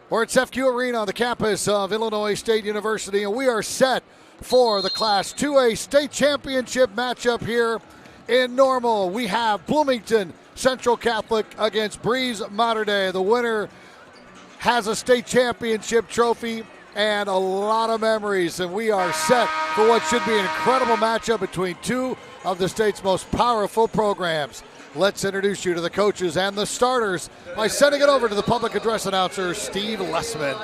We're at FQ Arena on the campus of Illinois State University, and we are set for the Class 2A state championship matchup here in Normal. We have Bloomington Central Catholic against Breese Mater Dei. The winner has a state championship trophy and a lot of memories, and we are set for what should be an incredible matchup between two of the state's most powerful programs. Let's introduce you to the coaches and the starters by sending it over to the public address announcer, Steve Lessman.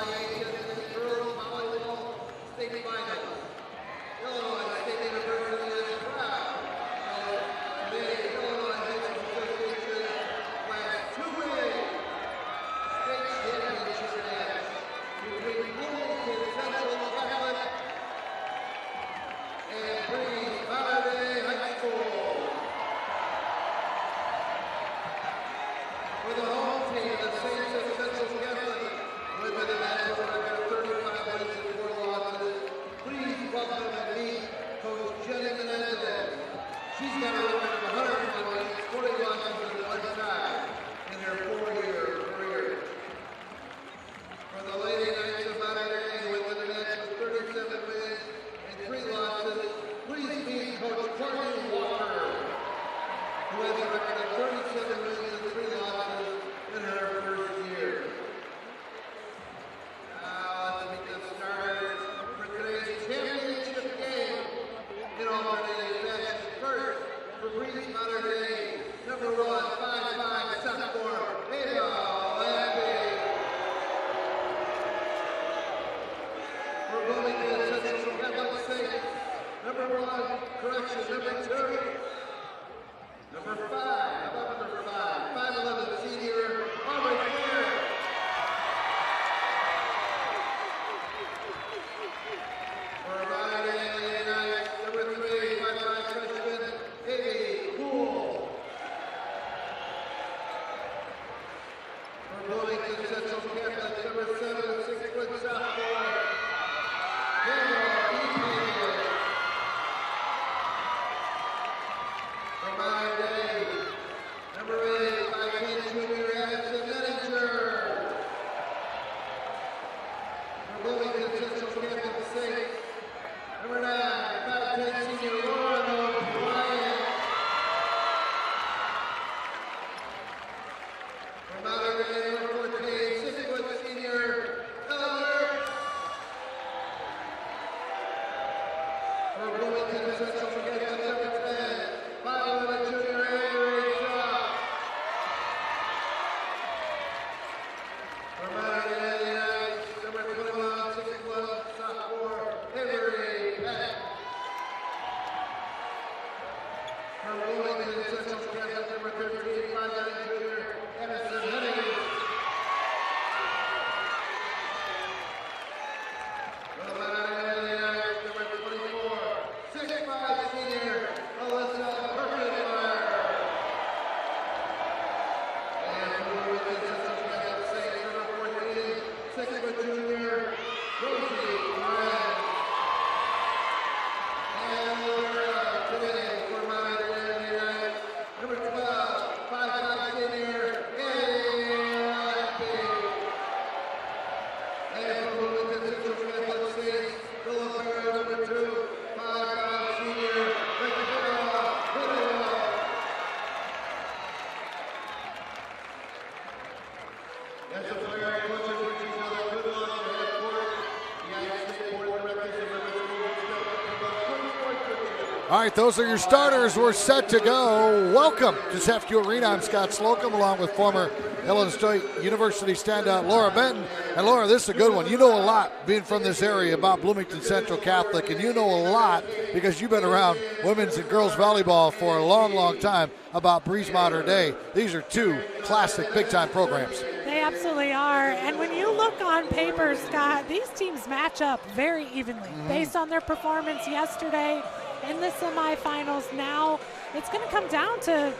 All right, those are your starters. We're set to go. Welcome to FQ Arena. I'm Scott Slocum, along with former Illinois State University standout Laura Benton. And Laura, this is a good one. You know a lot, being from this area, about Bloomington Central Catholic, and you know a lot because you've been around women's and girls volleyball for a long, long time about Breese Mater Dei. These are two classic big-time programs. They absolutely are. And when you look on paper, Scott, these teams match up very evenly based on their performance yesterday in the semifinals. Now it's going to come down to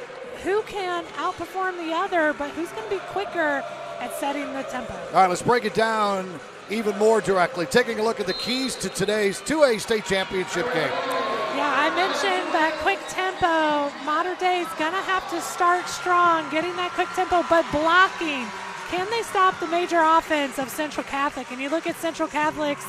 who can outperform the other, but who's going to be quicker at setting the tempo. All right, let's break it down even more directly. Taking a look at the keys to today's 2A state championship game. Yeah, I mentioned that quick tempo. Mater Dei is going to have to start strong, getting that quick tempo, but blocking. can they stop the major offense of Central Catholic? And you look at Central Catholic's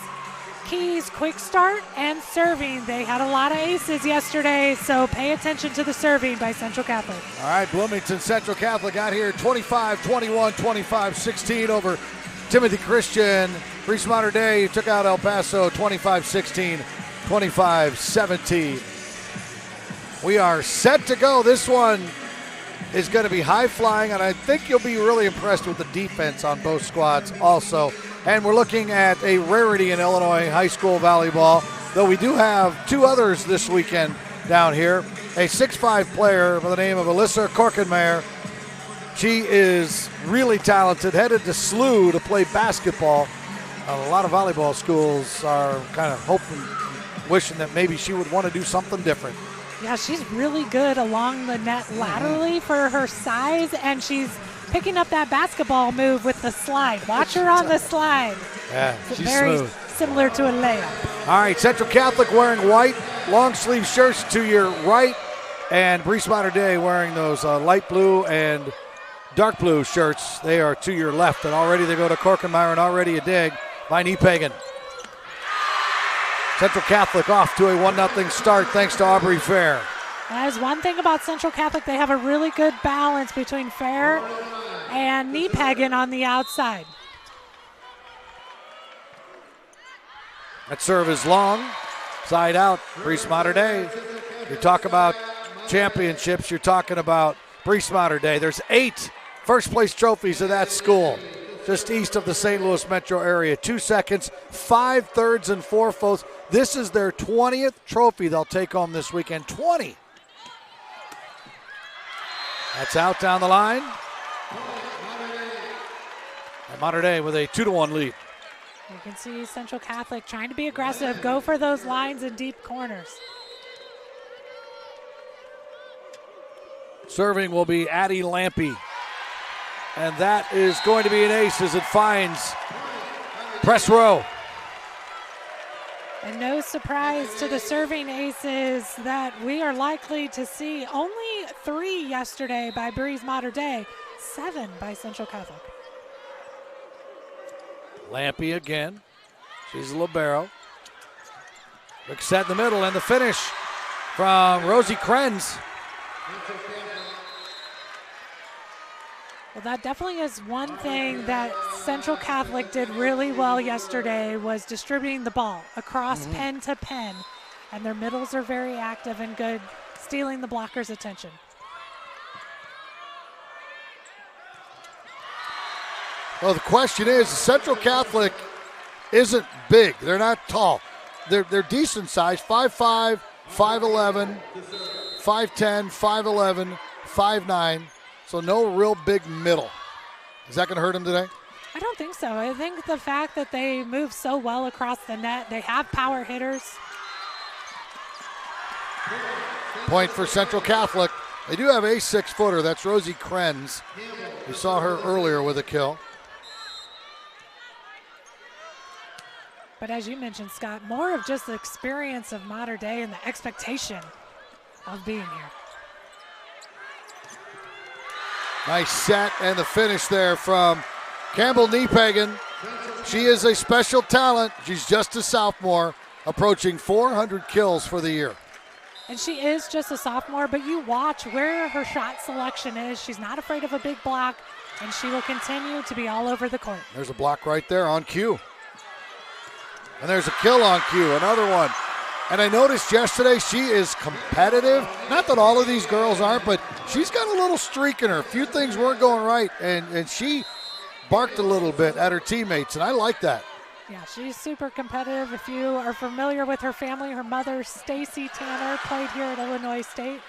keys, quick start and serving. They had a lot of aces yesterday, so pay attention to the serving by Central Catholic. All right, Bloomington Central Catholic out here 25-21, 25-16 over Timothy Christian. Breese Mater Dei took out El Paso 25-16, 25-17. We are set to go. This one is going to be high flying, and I think you'll be really impressed with the defense on both squads also. And we're looking at a rarity in Illinois high school volleyball, though we do have two others this weekend down here. A 6'5" player by the name of Alyssa Korkenmeyer. She is really talented, headed to SLU to play basketball. A lot of volleyball schools are kind of hoping, wishing that maybe she would want to do something different. Yeah, she's really good along the net laterally for her size, and she's picking up that basketball move with the slide. Watch her on the slide. Yeah, it's she's very smooth. Similar to a layup. All right, Central Catholic wearing white long sleeve shirts to your right, and Breese Mater Dei wearing those light blue and dark blue shirts. They are to your left, and already they go to Korkenmeyer, and already a dig by Niepagan. Central Catholic off to a 1-0 start thanks to Aubrey Fair. That is one thing about Central Catholic. They have a really good balance between Fair and Niepagan on the outside. That serve is long. Side out, Breese Mater Dei. You talk about championships, you're talking about Breese Mater Dei. There's 8 first-place trophies of that school, just east of the St. Louis metro area. 2 seconds, 5 thirds, and 4 fourths. This is their 20th trophy they'll take home this weekend. 20. That's out down the line. And Mater Dei with a 2-1 lead. You can see Central Catholic trying to be aggressive, go for those lines in deep corners. Serving will be Addie Lampy. And that is going to be an ace as it finds press row. And no surprise to the serving aces that we are likely to see. Only 3 yesterday by Breese Mater Dei, 7 by Central Catholic. Lampy again. She's a libero. Quick set in the middle, and the finish from Rosie Krenz. Well, that definitely is one thing that Central Catholic did really well yesterday, was distributing the ball across pen to pen. And their middles are very active and good, stealing the blockers' attention. Well, the question is, Central Catholic isn't big. They're not tall. They're decent size, 5'5", 5'11", 5'10", 5'11", 5'9", so no real big middle. Is that going to hurt them today? I don't think so. I think the fact that they move so well across the net, they have power hitters. Point for Central Catholic. They do have a 6-footer. That's Rosie Krenz. We saw her earlier with a kill. But as you mentioned, Scott, more of just the experience of Mater Dei and the expectation of being here. Nice set and the finish there from Campbell Niepagan. She is a special talent. She's just a sophomore, approaching 400 kills for the year. And she is just a sophomore, but you watch where her shot selection is. She's not afraid of a big block, and she will continue to be all over the court. There's a block right there on cue. And there's a kill on cue, another one. And I noticed yesterday she is competitive. Not that all of these girls aren't, but she's got a little streak in her. A few things weren't going right, and she barked a little bit at her teammates, and I like that. Yeah, she's super competitive. If you are familiar with her family, her mother, Stacy Tanner, played here at Illinois State.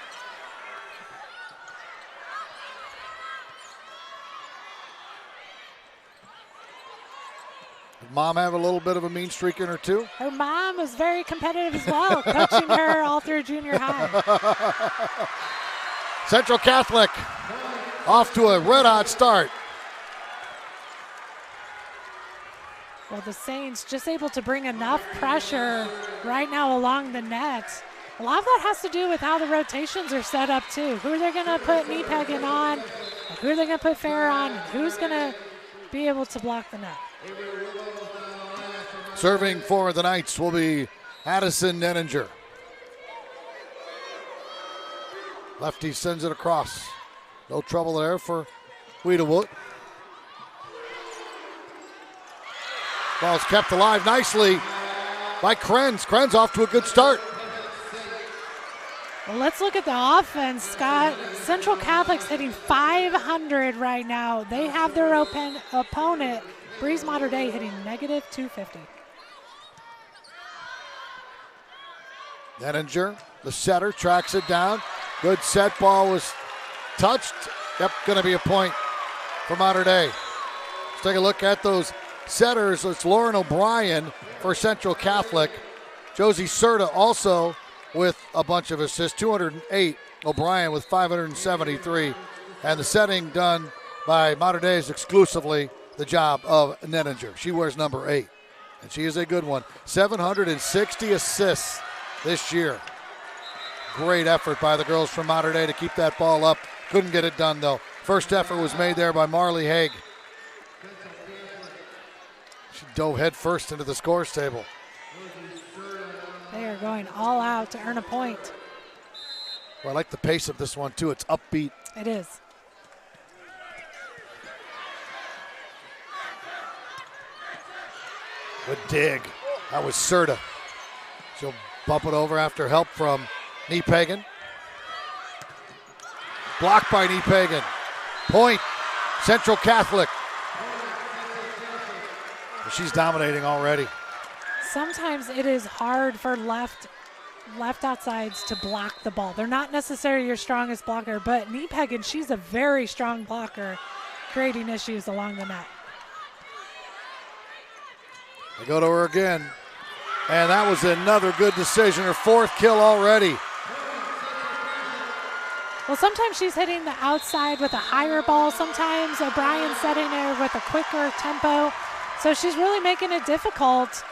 Did Mom have a little bit of a mean streak in her too? Her mom was very competitive as well, coaching her all through junior high. Central Catholic off to a red-hot start. Well, the Saints just able to bring enough pressure right now along the net. A lot of that has to do with how the rotations are set up too. Who are they going to put Niepagan on? Who are they going to put Fair on? And who's going to be able to block the net. Serving for the Knights will be Addison Nenninger. Lefty sends it across. No trouble there for Wiedewood. Ball's kept alive nicely by Krenz. Krenz off to a good start. Well, let's look at the offense, Scott. Central Catholic's hitting .500 right now. They have their opponent, Breese Mater Dei, hitting -250. Nenninger, the setter, tracks it down. Good set, ball was touched. Yep, going to be a point for Mater Dei. Let's take a look at those setters. It's Lauren O'Brien for Central Catholic. Josie Serta also with a bunch of assists, 208. O'Brien with 573. And the setting done by Mater Dei is exclusively the job of Nenninger. She wears number 8, and she is a good one. 760 assists this year. Great effort by the girls from Mater Dei to keep that ball up. Couldn't get it done, though. First effort was made there by Marley Haig. She dove head first into the scores table. They are going all out to earn a point. Well, I like the pace of this one, too. It's upbeat. It is. Good dig. That was Serta. She'll bump it over after help from Niepagan. Blocked by Niepagan. Point, Central Catholic. She's dominating already. Sometimes it is hard for left outsides to block the ball. They're not necessarily your strongest blocker, but Niepagan, she's a very strong blocker, creating issues along the net. They go to her again. And that was another good decision. Her 4th kill already. Well, sometimes she's hitting the outside with a higher ball. Sometimes O'Brien's setting her with a quicker tempo. So she's really making it difficult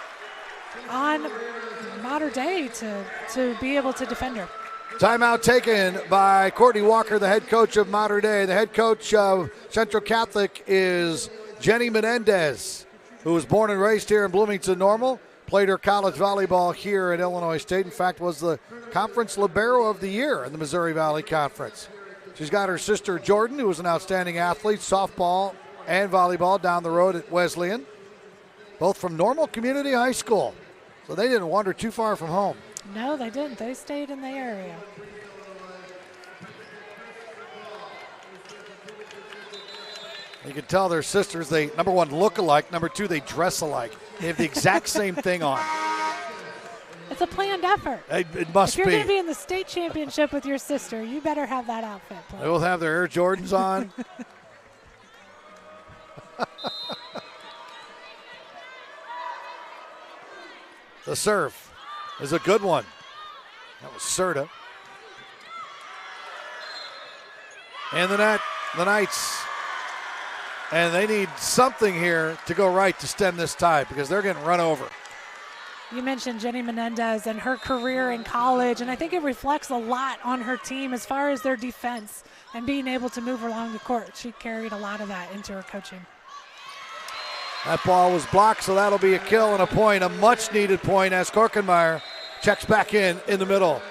on Mater Dei to be able to defend her. Timeout taken by Courtney Walker, the head coach of Mater Dei. The head coach of Central Catholic is Jenny Menendez, who was born and raised here in Bloomington Normal. Played her college volleyball here at Illinois State. In fact, was the conference libero of the year in the Missouri Valley Conference. She's got her sister Jordan, who was an outstanding athlete, softball and volleyball down the road at Wesleyan. Both from Normal Community High School. So they didn't wander too far from home. No, they didn't. They stayed in the area. You can tell they're sisters. They, number one, look alike. Number two, they dress alike. They have the exact same thing on. It's a planned effort. It must be. If you're going to be in the state championship with your sister, you better have that outfit planned. They both have their Air Jordans on. The serve is a good one. That was Serta. And the net, the Knights. And they need something here to go right to stem this tide because they're getting run over. You mentioned Jenny Menendez and her career in college, and I think it reflects a lot on her team as far as their defense and being able to move along the court. She carried a lot of that into her coaching. That ball was blocked, so that'll be a kill and a point, a much-needed point as Korkenmeyer checks back in the middle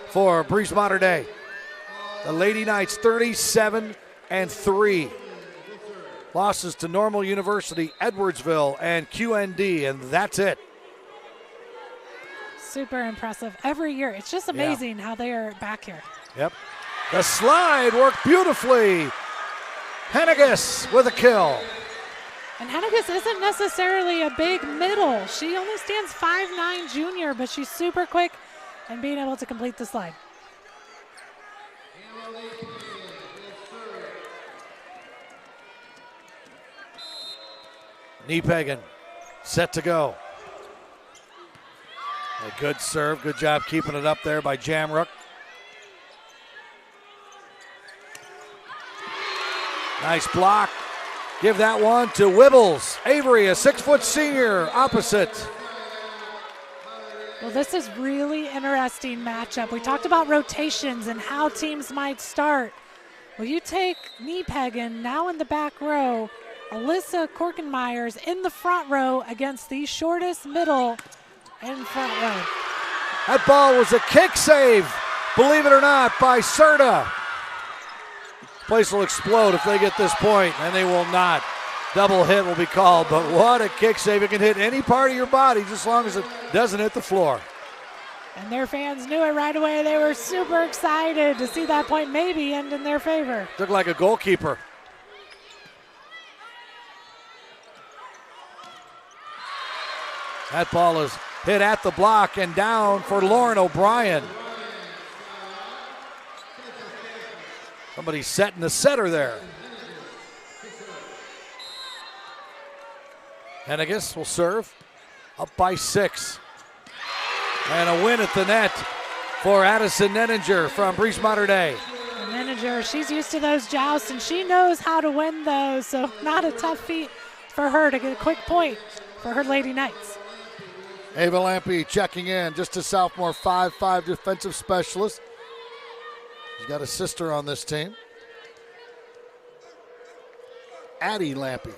for Breese Mater Dei. The Lady Knights 37-3. Losses to Normal University, Edwardsville, and QND, and that's it. Super impressive. Every year, it's just amazing how they are back here. Yep. The slide worked beautifully. Henniges with a kill. And Henniges isn't necessarily a big middle. She only stands 5'9" junior, but she's super quick and being able to complete the slide. Niepagan set to go. A good serve. Good job keeping it up there by Jamrook. Nice block. Give that one to Wibbles. Avery, a 6-foot senior, opposite. Well, this is really interesting matchup. We talked about rotations and how teams might start. Well, you take Niepagan now in the back row Alyssa Korkenmeyer's in the front row against the shortest middle in front row. That ball was a kick save, believe it or not, by Serta. Place will explode if they get this point, and they will not. Double hit will be called, but what a kick save. It can hit any part of your body just as long as it doesn't hit the floor. And their fans knew it right away. They were super excited to see that point maybe end in their favor. Looked like a goalkeeper. That ball is hit at the block and down for Lauren O'Brien. Somebody setting the setter there. And I guess we'll serve up by 6. And a win at the net for Addison Nenninger from Breese Mater Dei. Nenninger, she's used to those jousts, and she knows how to win those, so not a tough feat for her to get a quick point for her Lady Knights. Ava Lampe checking in, just a sophomore, 5'5" defensive specialist. She's got a sister on this team, Addie Lampe.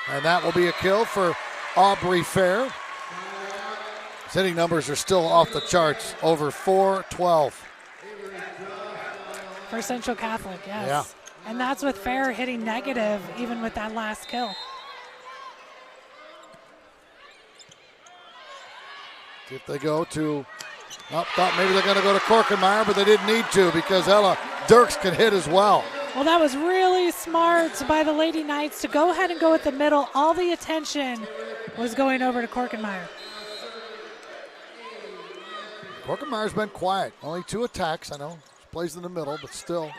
And that will be a kill for Aubrey Fair. His hitting numbers are still off the charts, over 412. For Central Catholic, yes. Yeah. And that's with Fair hitting negative, even with that last kill. If they go to, thought maybe they're going to go to Korkenmeyer, but they didn't need to because Ella Dirks can hit as well. Well, that was really smart by the Lady Knights to go ahead and go with the middle. All the attention was going over to Korkenmeyer. Korkenmeyer's been quiet. Only 2 attacks. I know she plays in the middle, but still.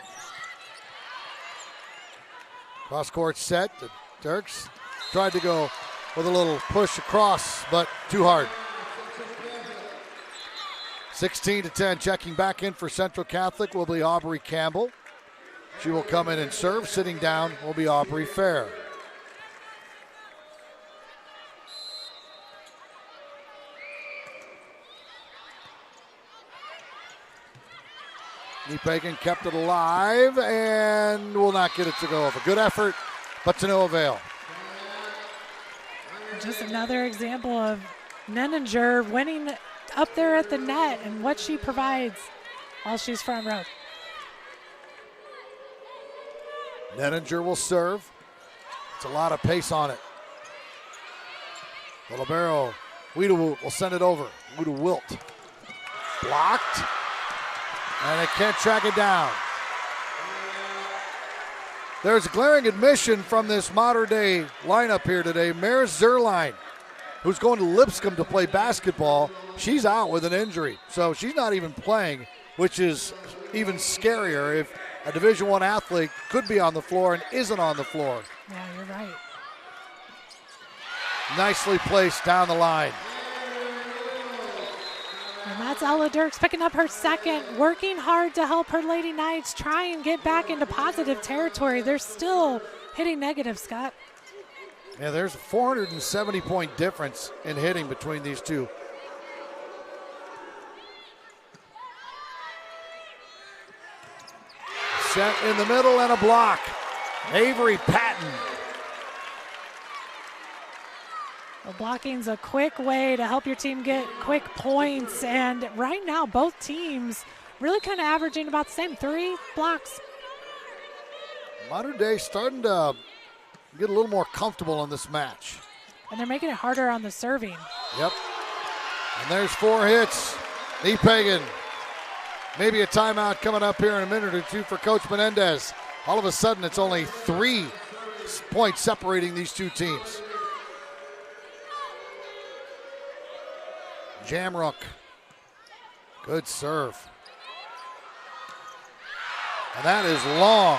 Cross court set. Dirks tried to go with a little push across, but too hard. 16-10, checking back in for Central Catholic will be Aubrey Campbell. She will come in and serve. Sitting down will be Aubrey Fair. Pagan kept it alive and will not get it to go over. Good effort, but to no avail. Just another example of Nenninger winning up there at the net and what she provides while she's front row. Nenninger will serve. It's a lot of pace on it. The libero, Wida will send it over. Wida Wilt. Blocked. And they can't track it down. There's a glaring admission from this Mater Dei lineup here today. Maris Zerline, who's going to Lipscomb to play basketball, she's out with an injury. So she's not even playing, which is even scarier if a Division I athlete could be on the floor and isn't on the floor. Yeah, you're right. Nicely placed down the line. And that's Ella Dirks picking up her second, working hard to help her Lady Knights try and get back into positive territory. They're still hitting negative, Scott. Yeah, there's a 470-point difference in hitting between these two. Set in the middle and a block. Avery Patton. Well, blocking's a quick way to help your team get quick points, and right now both teams really kind of averaging about the same, 3 blocks. Mater Dei starting to get a little more comfortable in this match. And they're making it harder on the serving. Yep. And there's 4 hits. Pagan. Maybe a timeout coming up here in a minute or two for Coach Menendez. All of a sudden, it's only 3 points separating these two teams. Jamrook. Good serve. And that is long.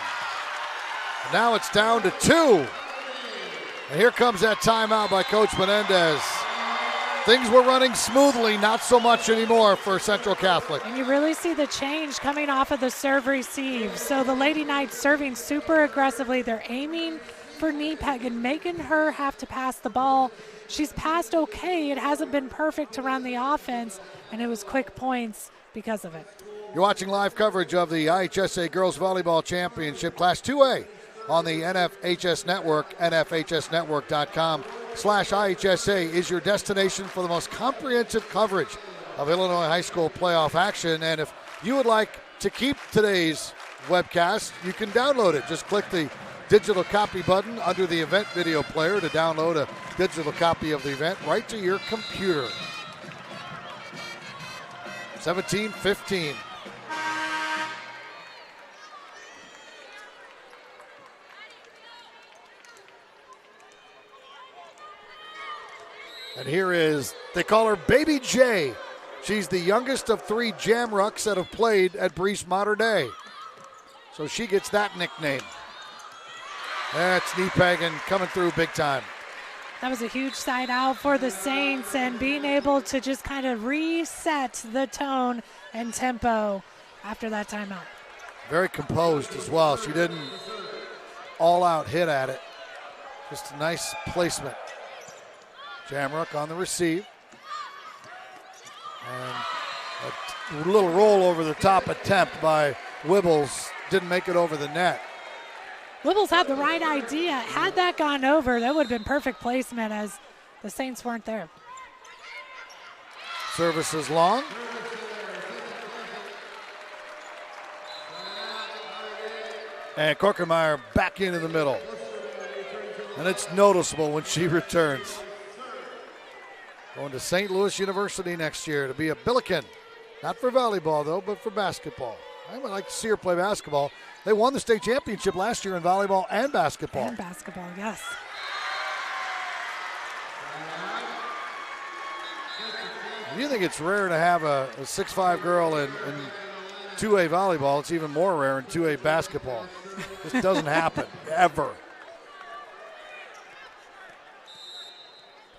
And now it's down to 2. And here comes that timeout by Coach Menendez. Things were running smoothly, not so much anymore for Central Catholic. And you really see the change coming off of the serve receive. So the Lady Knights serving super aggressively. They're aiming for Pagan, making her have to pass the ball. She's passed okay. It hasn't been perfect to run the offense, and it was quick points because of it. You're watching live coverage of the IHSA Girls Volleyball Championship Class 2A on the NFHS Network. NFHSnetwork.com/IHSA is your destination for the most comprehensive coverage of Illinois high school playoff action. And if you would like to keep today's webcast, you can download it. Just click the digital copy button under the event video player to download a digital copy of the event right to your computer. 17-15. And here is, they call her Baby J. She's the youngest of 3 Jamrocks that have played at Breese Mater Dei. So she gets that nickname. That's Niepagan coming through big time. That was a huge side out for the Saints, and being able to just kind of reset the tone and tempo after that timeout. Very composed as well. She didn't all-out hit at it. Just a nice placement. Jamrock on the receive. And a little roll over the top attempt by Wibbles. Didn't make it over the net. Wibbles had the right idea. Had that gone over, that would have been perfect placement as the Saints weren't there. Service is long. And Korkenmeyer back into the middle. And it's noticeable when she returns. Going to St. Louis University next year to be a Billiken. Not for volleyball, though, but for basketball. I would like to see her play basketball. They won the state championship last year in volleyball and basketball. And basketball, yes. You think it's rare to have a 6'5" girl in 2A volleyball. It's even more rare in 2A basketball. This doesn't happen, ever.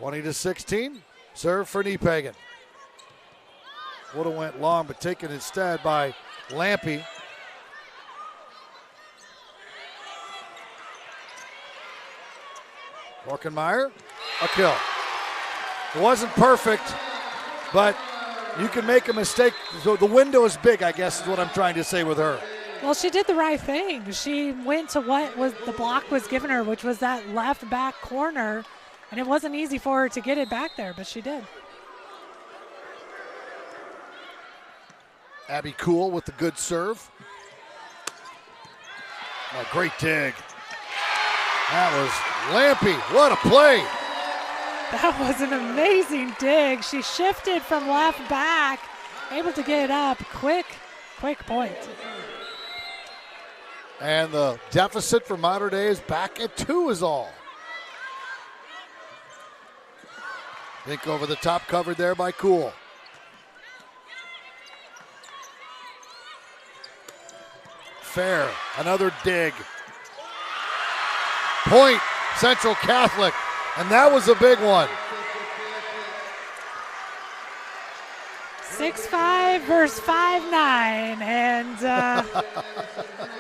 20-16. Serve for Niepagan. Would have went long, but taken instead by Lampy. Korkenmeyer, a kill. It wasn't perfect, but you can make a mistake. So the window is big, I guess, is what I'm trying to say with her. Well, she did the right thing. She went to what was the block was given her, which was that left back corner, and it wasn't easy for her to get it back there, but she did. Abby Cool with the good serve. Oh, great dig. That was Lampy. What a play. That was an amazing dig. She shifted from left back, able to get it up. Quick point. And the deficit for Mater Dei is back at 2 is all. Think over the top, covered there by Cool. Fair, another dig. Point, Central Catholic, and that was a big one. 6'5" versus 5'9", and that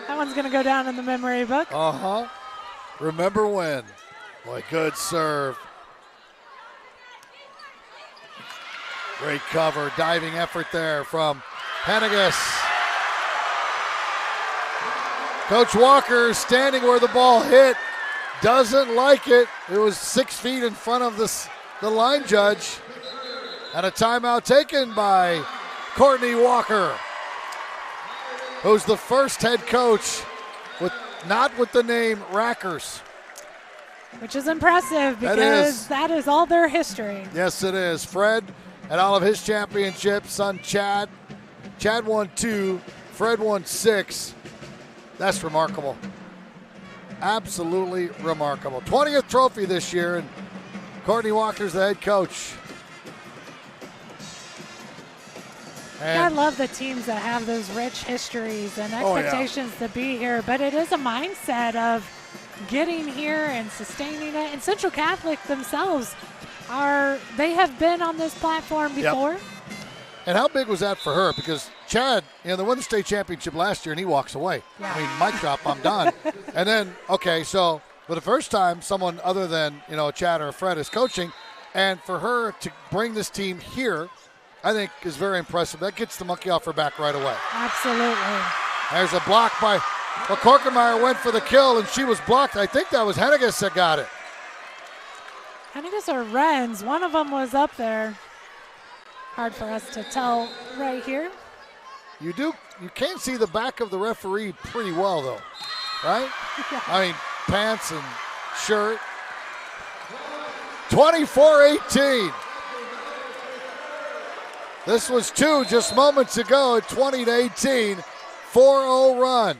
one's going to go down in the memory book. Uh-huh. Remember when? Boy, good serve. Great cover, diving effort there from Hennigas. Coach Walker standing where the ball hit, doesn't like it. It was 6 feet in front of the line judge. And a timeout taken by Courtney Walker, who's the first head coach not with the name Rackers. Which is impressive because that is all their history. Yes, it is. Fred and all of his championships, son Chad. Chad won 2, Fred won 6. That's remarkable. Absolutely remarkable. 20th trophy this year, and Courtney Walker's the head coach. And I love the teams that have those rich histories and expectations to be here, but it is a mindset of getting here and sustaining it. And Central Catholic themselves they have been on this platform before. Yep. And how big was that for her? Because Chad, they won the state championship last year, and he walks away. Yeah. I mean, mic drop, I'm done. And then, so for the first time, someone other than, Chad or Fred is coaching, and for her to bring this team here, I think is very impressive. That gets the monkey off her back right away. Absolutely. There's a block by, well, Korkemeyer went for the kill, and she was blocked. I think that was Henniges that got it. Henniges or Renz, one of them was up there. Hard for us to tell right here. You can see the back of the referee pretty well, though, right? Yeah. I mean, pants and shirt. 24-18. This was 2 just moments ago at 20-18. 4-0 run.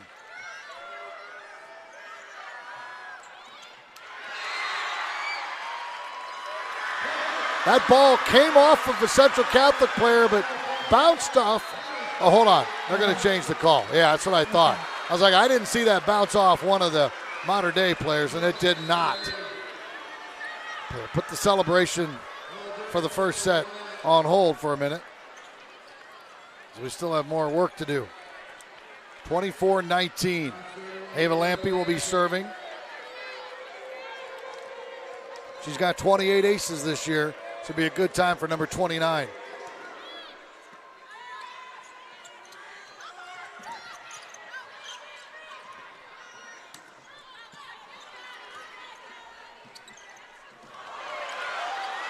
That ball came off of a Central Catholic player, but bounced off. Oh, hold on. They're going to change the call. Yeah, that's what I thought. I was like, I didn't see that bounce off one of the Mater Dei players, and it did not. Put the celebration for the first set on hold for a minute. We still have more work to do. 24-19. Ava Lampe will be serving. She's got 28 aces this year. Should be a good time for number 29.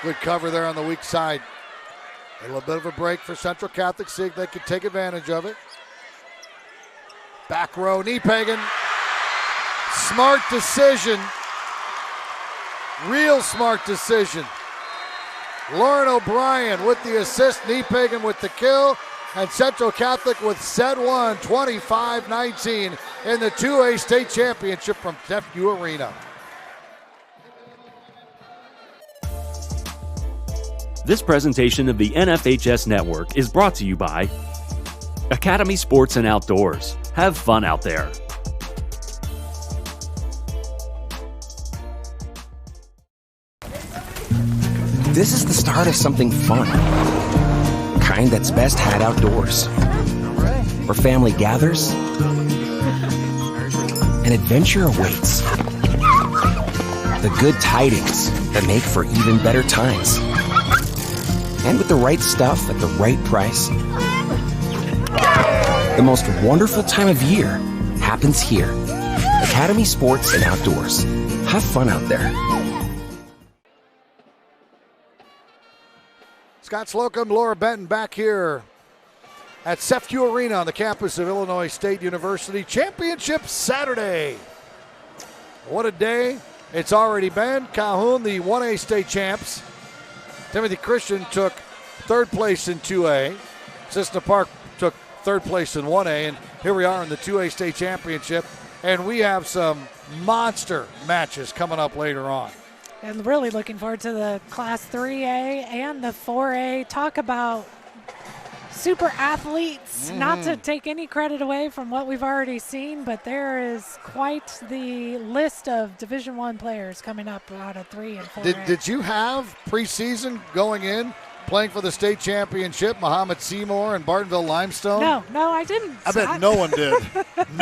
Good cover there on the weak side. A little bit of a break for Central Catholic. See if they could take advantage of it. Back row, knee pagan. Smart decision. Real smart decision. Lauren O'Brien with the assist, knee pagan with the kill, and Central Catholic with set 1, 25-19 in the 2A state championship from FU Arena. This presentation of the NFHS Network is brought to you by Academy Sports and Outdoors. Have fun out there. This is the start of something fun. Kind that's best had outdoors. Where family gathers, and adventure awaits. The good tidings that make for even better times. And with the right stuff at the right price. The most wonderful time of year happens here. Academy Sports and Outdoors. Have fun out there. Scott Slocum, Laura Benton back here at FU Arena on the campus of Illinois State University. Championship Saturday. What a day it's already been. Calhoun, the 1A state champs. Timothy Christian took third place in 2A. Cissna Park took third place in 1A. And here we are in the 2A state championship. And we have some monster matches coming up later on. And really looking forward to the Class 3A and the 4A. Talk about super athletes. Not to take any credit away from what we've already seen, but there is quite the list of Division I players coming up out of 3 and 4A. Did you have preseason going in, playing for the state championship, Muhammad Seymour and Bartonville Limestone? No, I didn't. I bet no one did.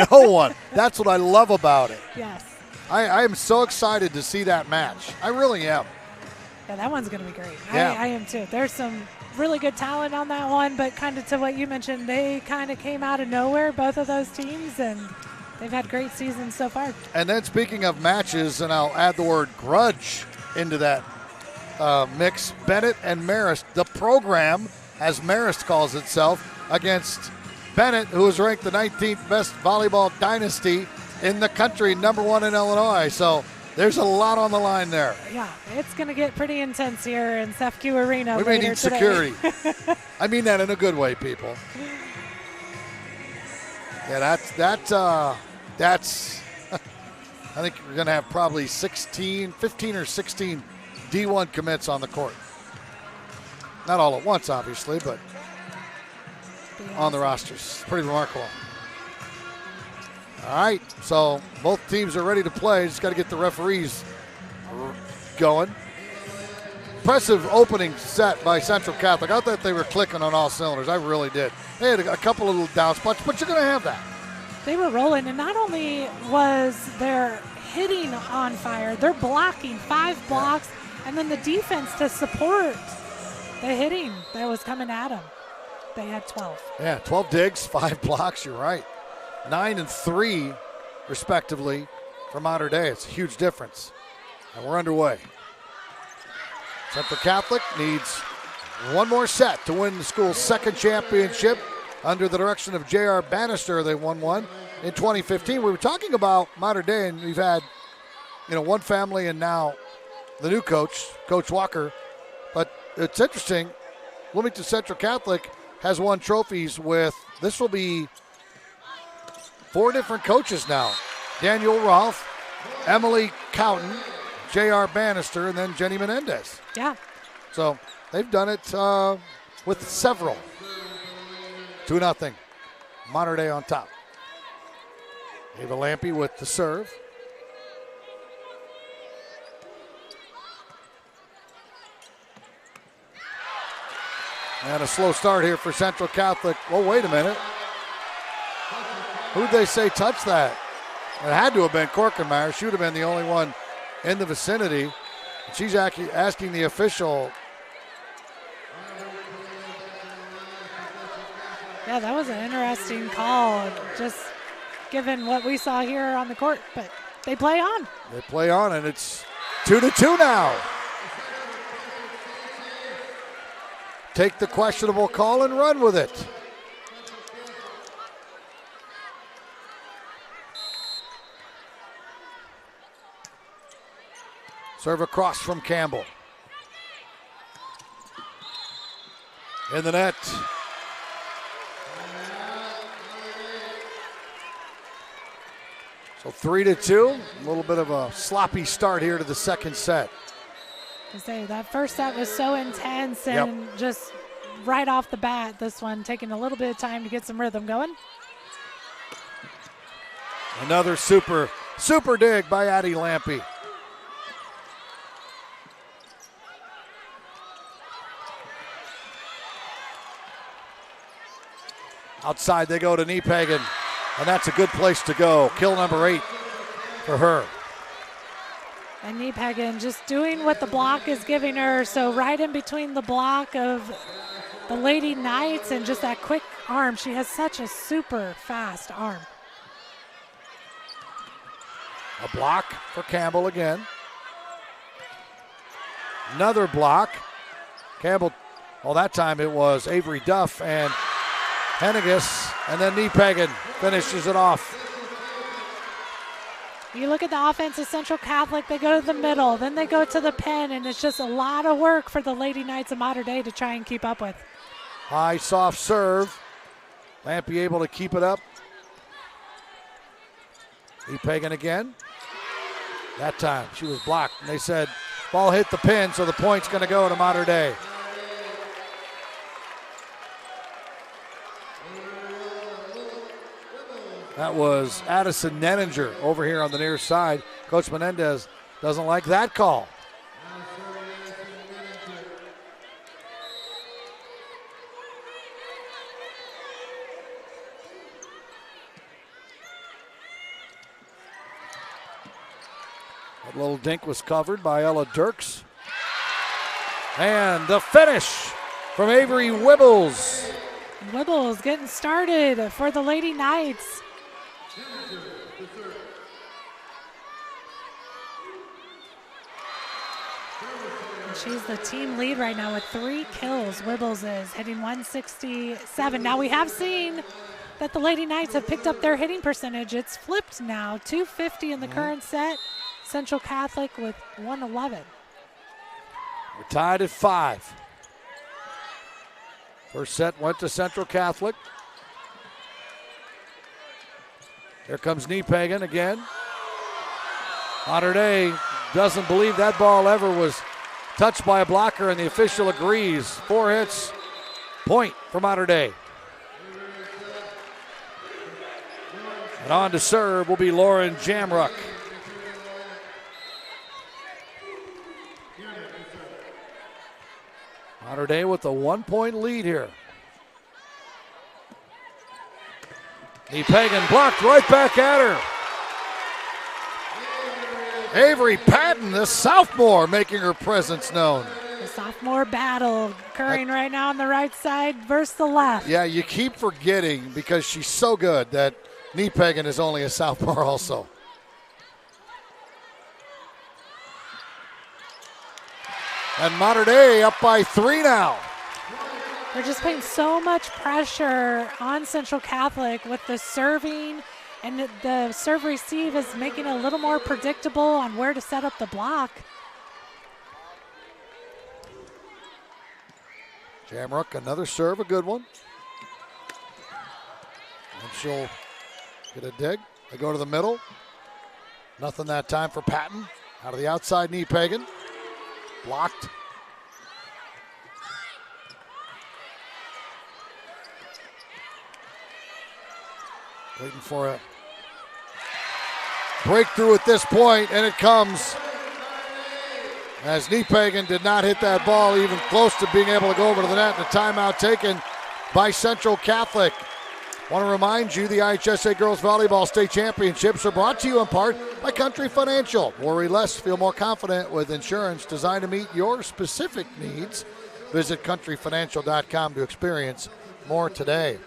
No one. That's what I love about it. Yes. I am so excited to see that match. I really am. Yeah, that one's going to be great. Yeah. I am too. There's some really good talent on that one, but kind of to what you mentioned, they kind of came out of nowhere, both of those teams, and they've had great seasons so far. And then speaking of matches, and I'll add the word grudge into that mix, Bennett and Marist, the program, as Marist calls itself, against Bennett, who is ranked the 19th best volleyball dynasty in the country, number 1 in Illinois. So there's a lot on the line there. Yeah, it's going to get pretty intense here in FU Arena. We may need security. I mean that in a good way, people. Yeah, that's I think we're going to have probably 15 or 16 D1 commits on the court. Not all at once, obviously, but on the rosters. Pretty remarkable. All right, so both teams are ready to play. Just got to get the referees going. Impressive opening set by Central Catholic. I thought they were clicking on all cylinders. I really did. They had a couple of little down spots, but you're going to have that. They were rolling, and not only was their hitting on fire, they're blocking 5 blocks, and then the defense to support the hitting that was coming at them. They had 12. Yeah, 12 digs, 5 blocks, you're right. 9 and 3, respectively, for Mater Dei. It's a huge difference. And we're underway. Central Catholic needs one more set to win the school's second championship. Under the direction of J.R. Bannister, they won one in 2015. We were talking about Mater Dei, and we've had, one family and now the new coach, Coach Walker. But it's interesting, Bloomington Central Catholic has won trophies with, this will be 4 different coaches now. Daniel Rolfe, Emily Cowton, J.R. Bannister, and then Jenny Menendez. Yeah. So they've done it with several. 2-0. Mater Dei on top. Ava Lampe with the serve. And a slow start here for Central Catholic. Oh, wait a minute. Who'd they say touched that? It had to have been Korkenmeyer. She would have been the only one in the vicinity. She's asking the official. Yeah, that was an interesting call, just given what we saw here on the court. But they play on. They play on, and it's 2-2 now. Take the questionable call and run with it. Serve across from Campbell. In the net. So 3-2. A little bit of a sloppy start here to the second set. I say that first set was so intense, and just right off the bat, this one taking a little bit of time to get some rhythm going. Another super dig by Addie Lampe. Outside they go to Niepagan, and that's a good place to go. Kill number 8 for her. And Niepagan just doing what the block is giving her, so right in between the block of the Lady Knights and just that quick arm. She has such a super fast arm. A block for Campbell again. Another block. Campbell, well, that time it was Avery Duff and Henniges, and then Niepagan finishes it off. You look at the offense of Central Catholic, they go to the middle, then they go to the pen, and it's just a lot of work for the Lady Knights of Mater Dei to try and keep up with. High soft serve. Lampe able to keep it up. Niepagan again. That time she was blocked, and they said ball hit the pin, so the point's going to go to Mater Dei. That was Addison Nenninger over here on the near side. Coach Menendez doesn't like that call. That little dink was covered by Ella Dirks. And the finish from Avery Wibbles. Wibbles getting started for the Lady Knights. And she's the team lead right now with 3 kills. Wibbles is hitting 167. Now we have seen that the Lady Knights have picked up their hitting percentage. It's flipped now, 250 in the current set. Central Catholic with 111. We're tied at 5. First set went to Central Catholic. Here comes Niepagan again. Mater Dei doesn't believe that ball ever was touched by a blocker, and the official agrees. 4 hits, point for Mater Dei. And on to serve will be Lauren Jamrock. Mater Dei with a 1-point lead here. Niepagan blocked right back at her. Avery Patton, the sophomore, making her presence known. sophomore battle occurring right now on the right side versus the left. Yeah, you keep forgetting because she's so good that Niepegan is only a sophomore also. And Mater Dei up by 3 now. They're just putting so much pressure on Central Catholic with the serving, and the serve receive is making it a little more predictable on where to set up the block. Jamrock, another serve, a good one. And she'll get a dig. They go to the middle. Nothing that time for Patton. Out of the outside, Niepegan. Blocked. Waiting for a breakthrough at this point, and it comes as Niepegan did not hit that ball even close to being able to go over to the net. And a timeout taken by Central Catholic. Want to remind you the IHSA Girls Volleyball State Championships are brought to you in part by Country Financial. Worry less, feel more confident with insurance designed to meet your specific needs. Visit countryfinancial.com to experience more today.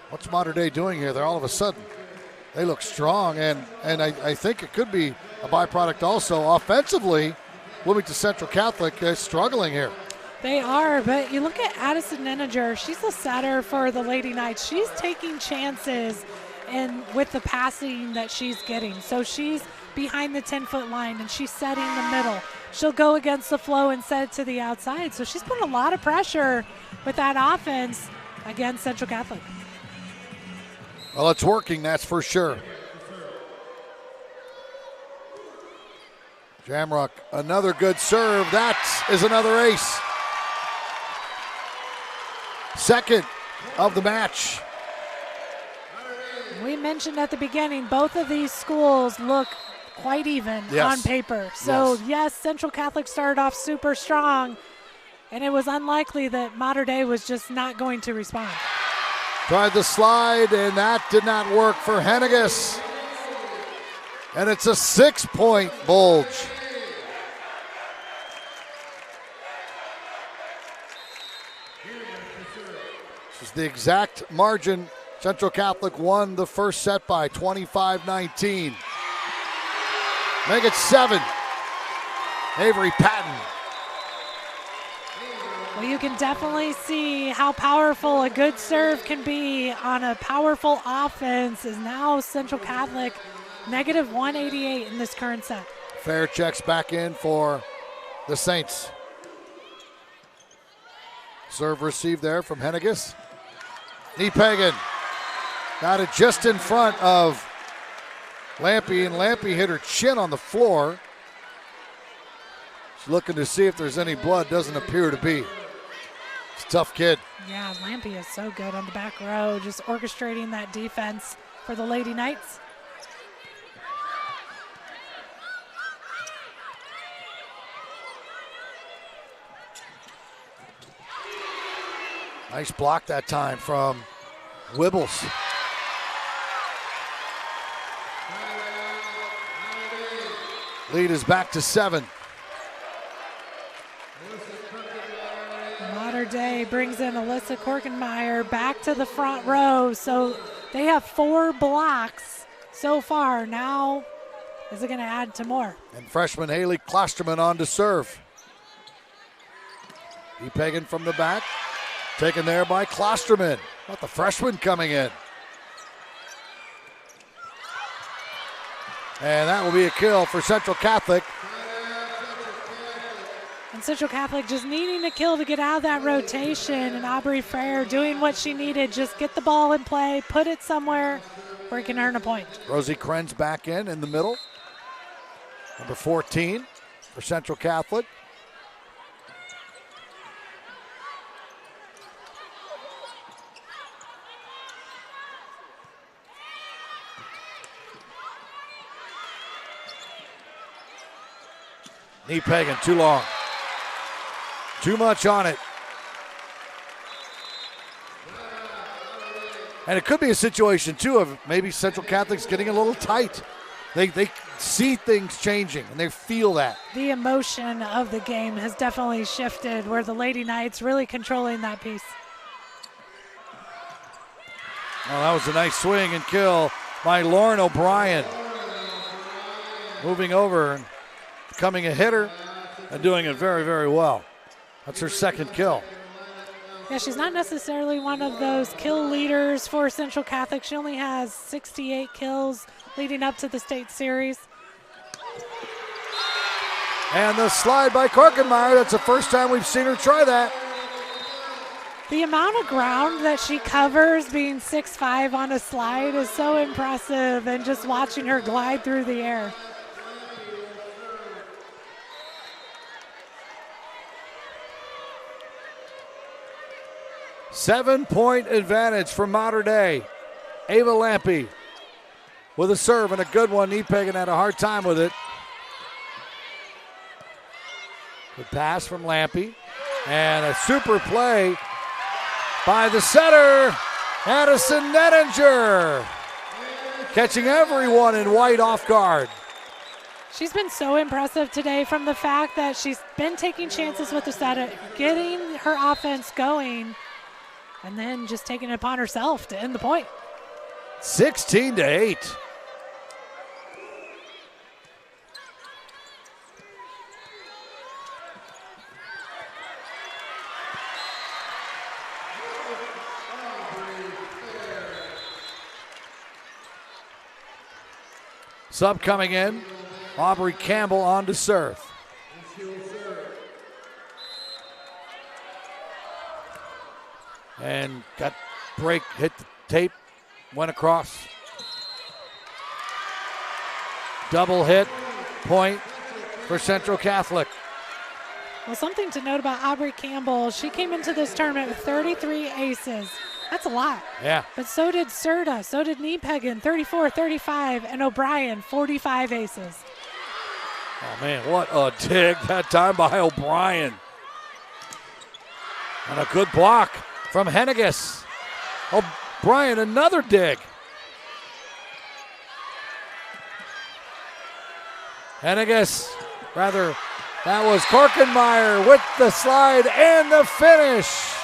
What's Mater Dei doing here? They're all of a sudden, they look strong, and I think it could be a byproduct also. Offensively, Bloomington Central Catholic is struggling here. They are, but you look at Addison Neninger, she's the setter for the Lady Knights. She's taking chances with the passing that she's getting. So she's behind the 10-foot line, and she's setting the middle. She'll go against the flow and set it to the outside. So she's putting a lot of pressure with that offense against Central Catholic. Well, it's working, that's for sure. Jamrock, another good serve. That is another ace. Second of the match. We mentioned at the beginning, both of these schools look quite even on paper. So, yes, Central Catholic started off super strong, and it was unlikely that Mater Dei was just not going to respond. Tried the slide, and that did not work for Henniges. And it's a 6-point bulge. This is the exact margin. Central Catholic won the first set by 25-19. Make it 7. Avery Patton. Well, you can definitely see how powerful a good serve can be on a powerful offense. Is now Central Catholic negative 188 in this current set. Fair checks back in for the Saints. Serve received there from Henniges. Niepegan got it just in front of Lampe, and Lampe hit her chin on the floor. She's looking to see if there's any blood. Doesn't appear to be. It's a tough kid. Yeah, Lampe is so good on the back row, just orchestrating that defense for the Lady Knights. Nice block that time from Wibbles. Lead is back to 7. Mater Dei brings in Alyssa Korkenmeyer back to the front row. So they have 4 blocks so far. Now, is it going to add to more? And freshman Haley Klosterman on to serve. Niepegan from the back. Taken there by Klosterman. Not the freshman coming in. And that will be a kill for Central Catholic. And Central Catholic just needing a kill to get out of that rotation. And Aubrey Frere doing what she needed. Just get the ball in play, put it somewhere where it can earn a point. Rosie Krenz back in the middle. Number 14 for Central Catholic. Niepegan, too long. Too much on it. And it could be a situation, too, of maybe Central Catholic's getting a little tight. They see things changing, and they feel that. The emotion of the game has definitely shifted where the Lady Knights really controlling that piece. Oh, that was a nice swing and kill by Lauren O'Brien. Moving over and becoming a hitter and doing it very, very well. That's her second kill. Yeah, she's not necessarily one of those kill leaders for Central Catholic. She only has 68 kills leading up to the state series. And the slide by Korkenmeyer. That's the first time we've seen her try that. The amount of ground that she covers being 6'5" on a slide is so impressive, and just watching her glide through the air. Seven-point advantage for Mater Dei. Ava Lampe with a serve and a good one. Niepegan had a hard time with it. Good pass from Lampe. And a super play by the setter, Addison Nettinger. Catching everyone in white off guard. She's been so impressive today from the fact that she's been taking chances with the setter, getting her offense going, and then just taking it upon herself to end the point. 16-8. Sub coming in, Aubrey Campbell on to serve. And got break, hit the tape, went across. Double hit, point for Central Catholic. Well, something to note about Aubrey Campbell, she came into this tournament with 33 aces. That's a lot. Yeah. But so did Serta, so did Niepegan, 34, 35, and O'Brien, 45 aces. Oh, man, what a dig that time by O'Brien. And a good block from Henniges. O'Brien, another dig. Henniges, rather, that was Korkenmeyer with the slide and the finish.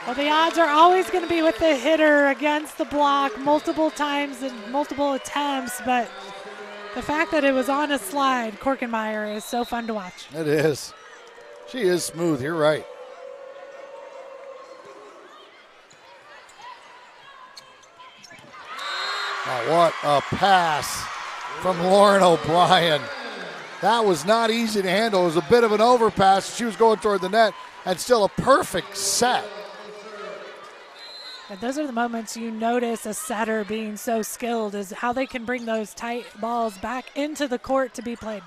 Well, the odds are always going to be with the hitter against the block multiple times and multiple attempts, but the fact that it was on a slide, Korkenmeyer, is so fun to watch. It is. She is smooth, you're right. Oh, what a pass from Lauren O'Brien. That was not easy to handle. It was a bit of an overpass. She was going toward the net, and still a perfect set. And those are the moments you notice a setter being so skilled, is how they can bring those tight balls back into the court to be played.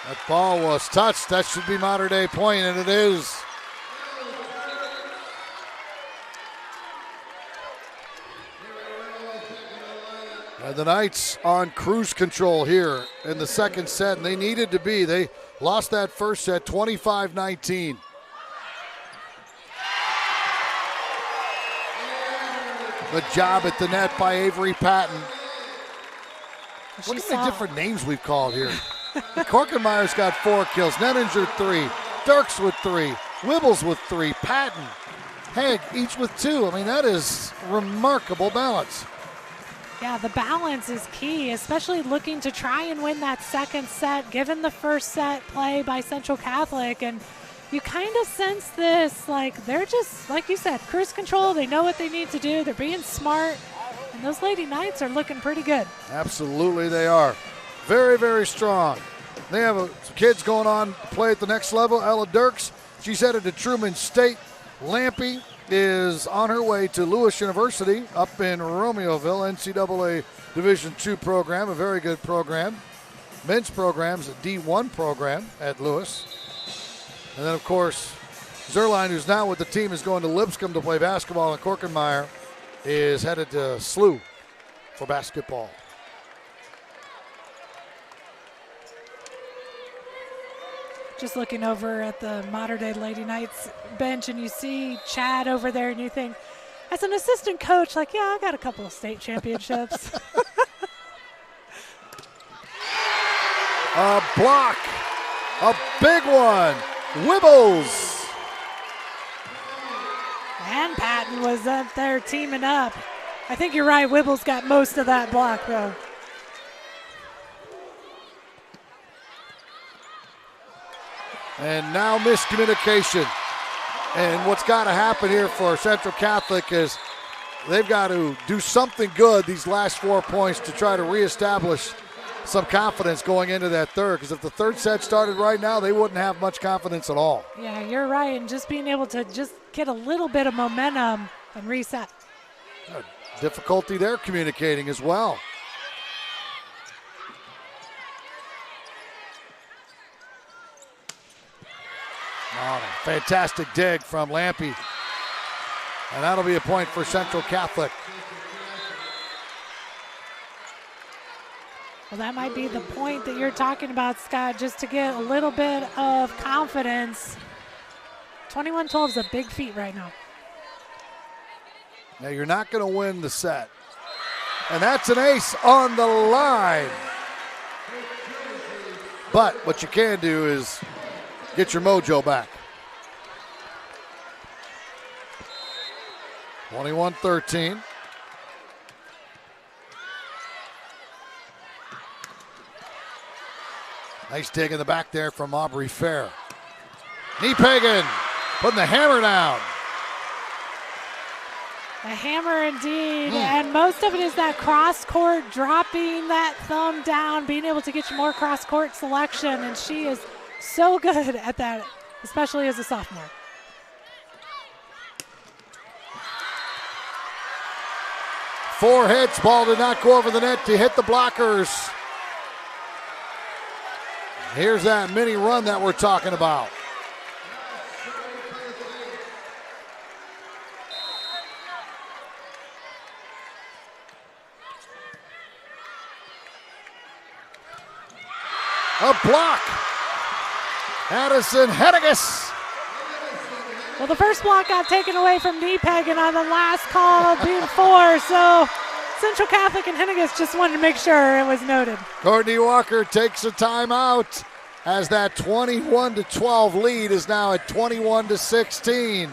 That ball was touched. That should be Mater Dei point, and it is. And the Knights on cruise control here in the second set, and they needed to be. They lost that first set 25-19. Good job at the net by Avery Patton. Look at the different names we've called here. Korkenmeyer's got 4 kills. Nettinger 3. Dirks with 3. Wibbles with 3. Patton, Haig each with 2. I mean, that is remarkable balance. Yeah, the balance is key, especially looking to try and win that second set, given the first set play by Central Catholic. And you kind of sense this, like they're just, like you said, cruise control. They know what they need to do. They're being smart. And those Lady Knights are looking pretty good. Absolutely they are. Very, very strong. They have kids going on to play at the next level. Ella Dirks, she's headed to Truman State. Lampe is on her way to Lewis University up in Romeoville, NCAA Division II program, a very good program. Men's program's a D1 program at Lewis. And then, of course, Zerline, who's now with the team, is going to Lipscomb to play basketball, and Korkenmeyer is headed to SLU for basketball. Just looking over at the Mater Dei Lady Knights bench, and you see Chad over there, and you think, as an assistant coach, like, yeah, I got a couple of state championships. A block. A big one. Wibbles. And Patton was up there teaming up. I think you're right. Wibbles got most of that block, though. And now miscommunication. And what's got to happen here for Central Catholic is they've got to do something good these last 4 points to try to reestablish some confidence going into that third, because if the third set started right now, they wouldn't have much confidence at all. Yeah, you're right. And just being able to just get a little bit of momentum and reset. Difficulty there communicating as well. Oh, fantastic dig from Lampe. And that'll be a point for Central Catholic. Well, that might be the point that you're talking about, Scott, just to get a little bit of confidence. 21-12 is a big feat right now. Now, you're not going to win the set. And that's an ace on the line. But what you can do is get your mojo back. 21-13. Nice dig in the back there from Aubrey Fair. Niepagan putting the hammer down. A hammer indeed, and most of it is that cross-court, dropping that thumb down, being able to get you more cross-court selection, and she is so good at that, especially as a sophomore. Four hits, ball did not go over the net to hit the blockers. Here's that mini run that we're talking about. A block. Addison Henniges. Well, the first block got taken away from Niepagan on the last call being 4, so Central Catholic and Henniges just wanted to make sure it was noted. Courtney Walker takes a timeout as that 21-12 lead is now at 21-16.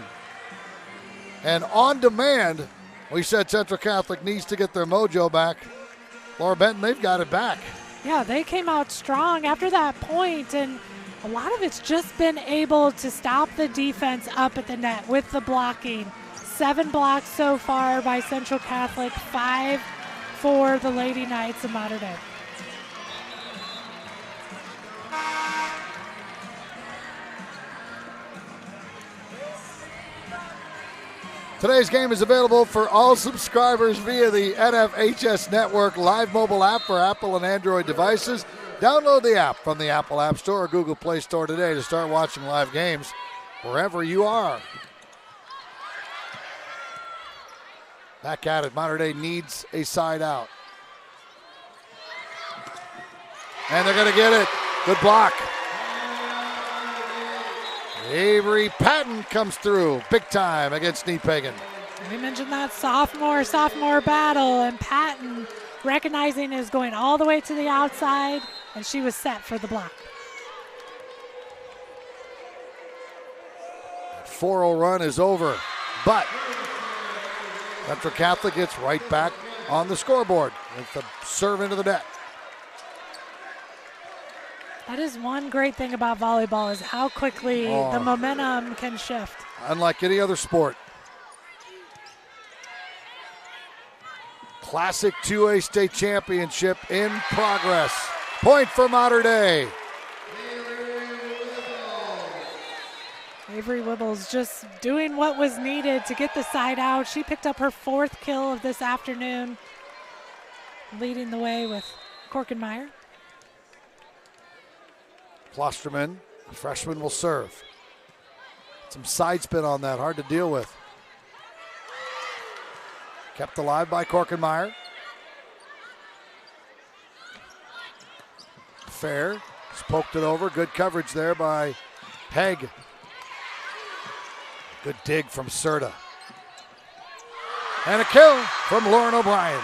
And on demand, we said Central Catholic needs to get their mojo back. Laura Benton, they've got it back. Yeah, they came out strong after that point, and a lot of it's just been able to stop the defense up at the net with the blocking. 7 blocks so far by Central Catholic, 5 for the Lady Knights of Mater Dei. Today's game is available for all subscribers via the NFHS Network live mobile app for Apple and Android devices. Download the app from the Apple App Store or Google Play Store today to start watching live games wherever you are. Back at it, Mater Dei needs a side out. And they're going to get it. Good block. Avery Patton comes through big time against Niepagan. We mentioned that sophomore battle, and Patton recognizing is going all the way to the outside, and she was set for the block. 4-0 run is over, but Central Catholic gets right back on the scoreboard with the serve into the net. That is one great thing about volleyball, is how quickly the momentum can shift. Unlike any other sport. Classic 2A state championship in progress. Point for Mater Dei. Avery Wibbles just doing what was needed to get the side out. She picked up her 4th kill of this afternoon, leading the way with Korkenmeyer. Klosterman, a freshman, will serve. Some side spin on that, hard to deal with. Kept alive by Korkenmeyer. Fair, just poked it over. Good coverage there by Peg. Good dig from Serta. And a kill from Lauren O'Brien.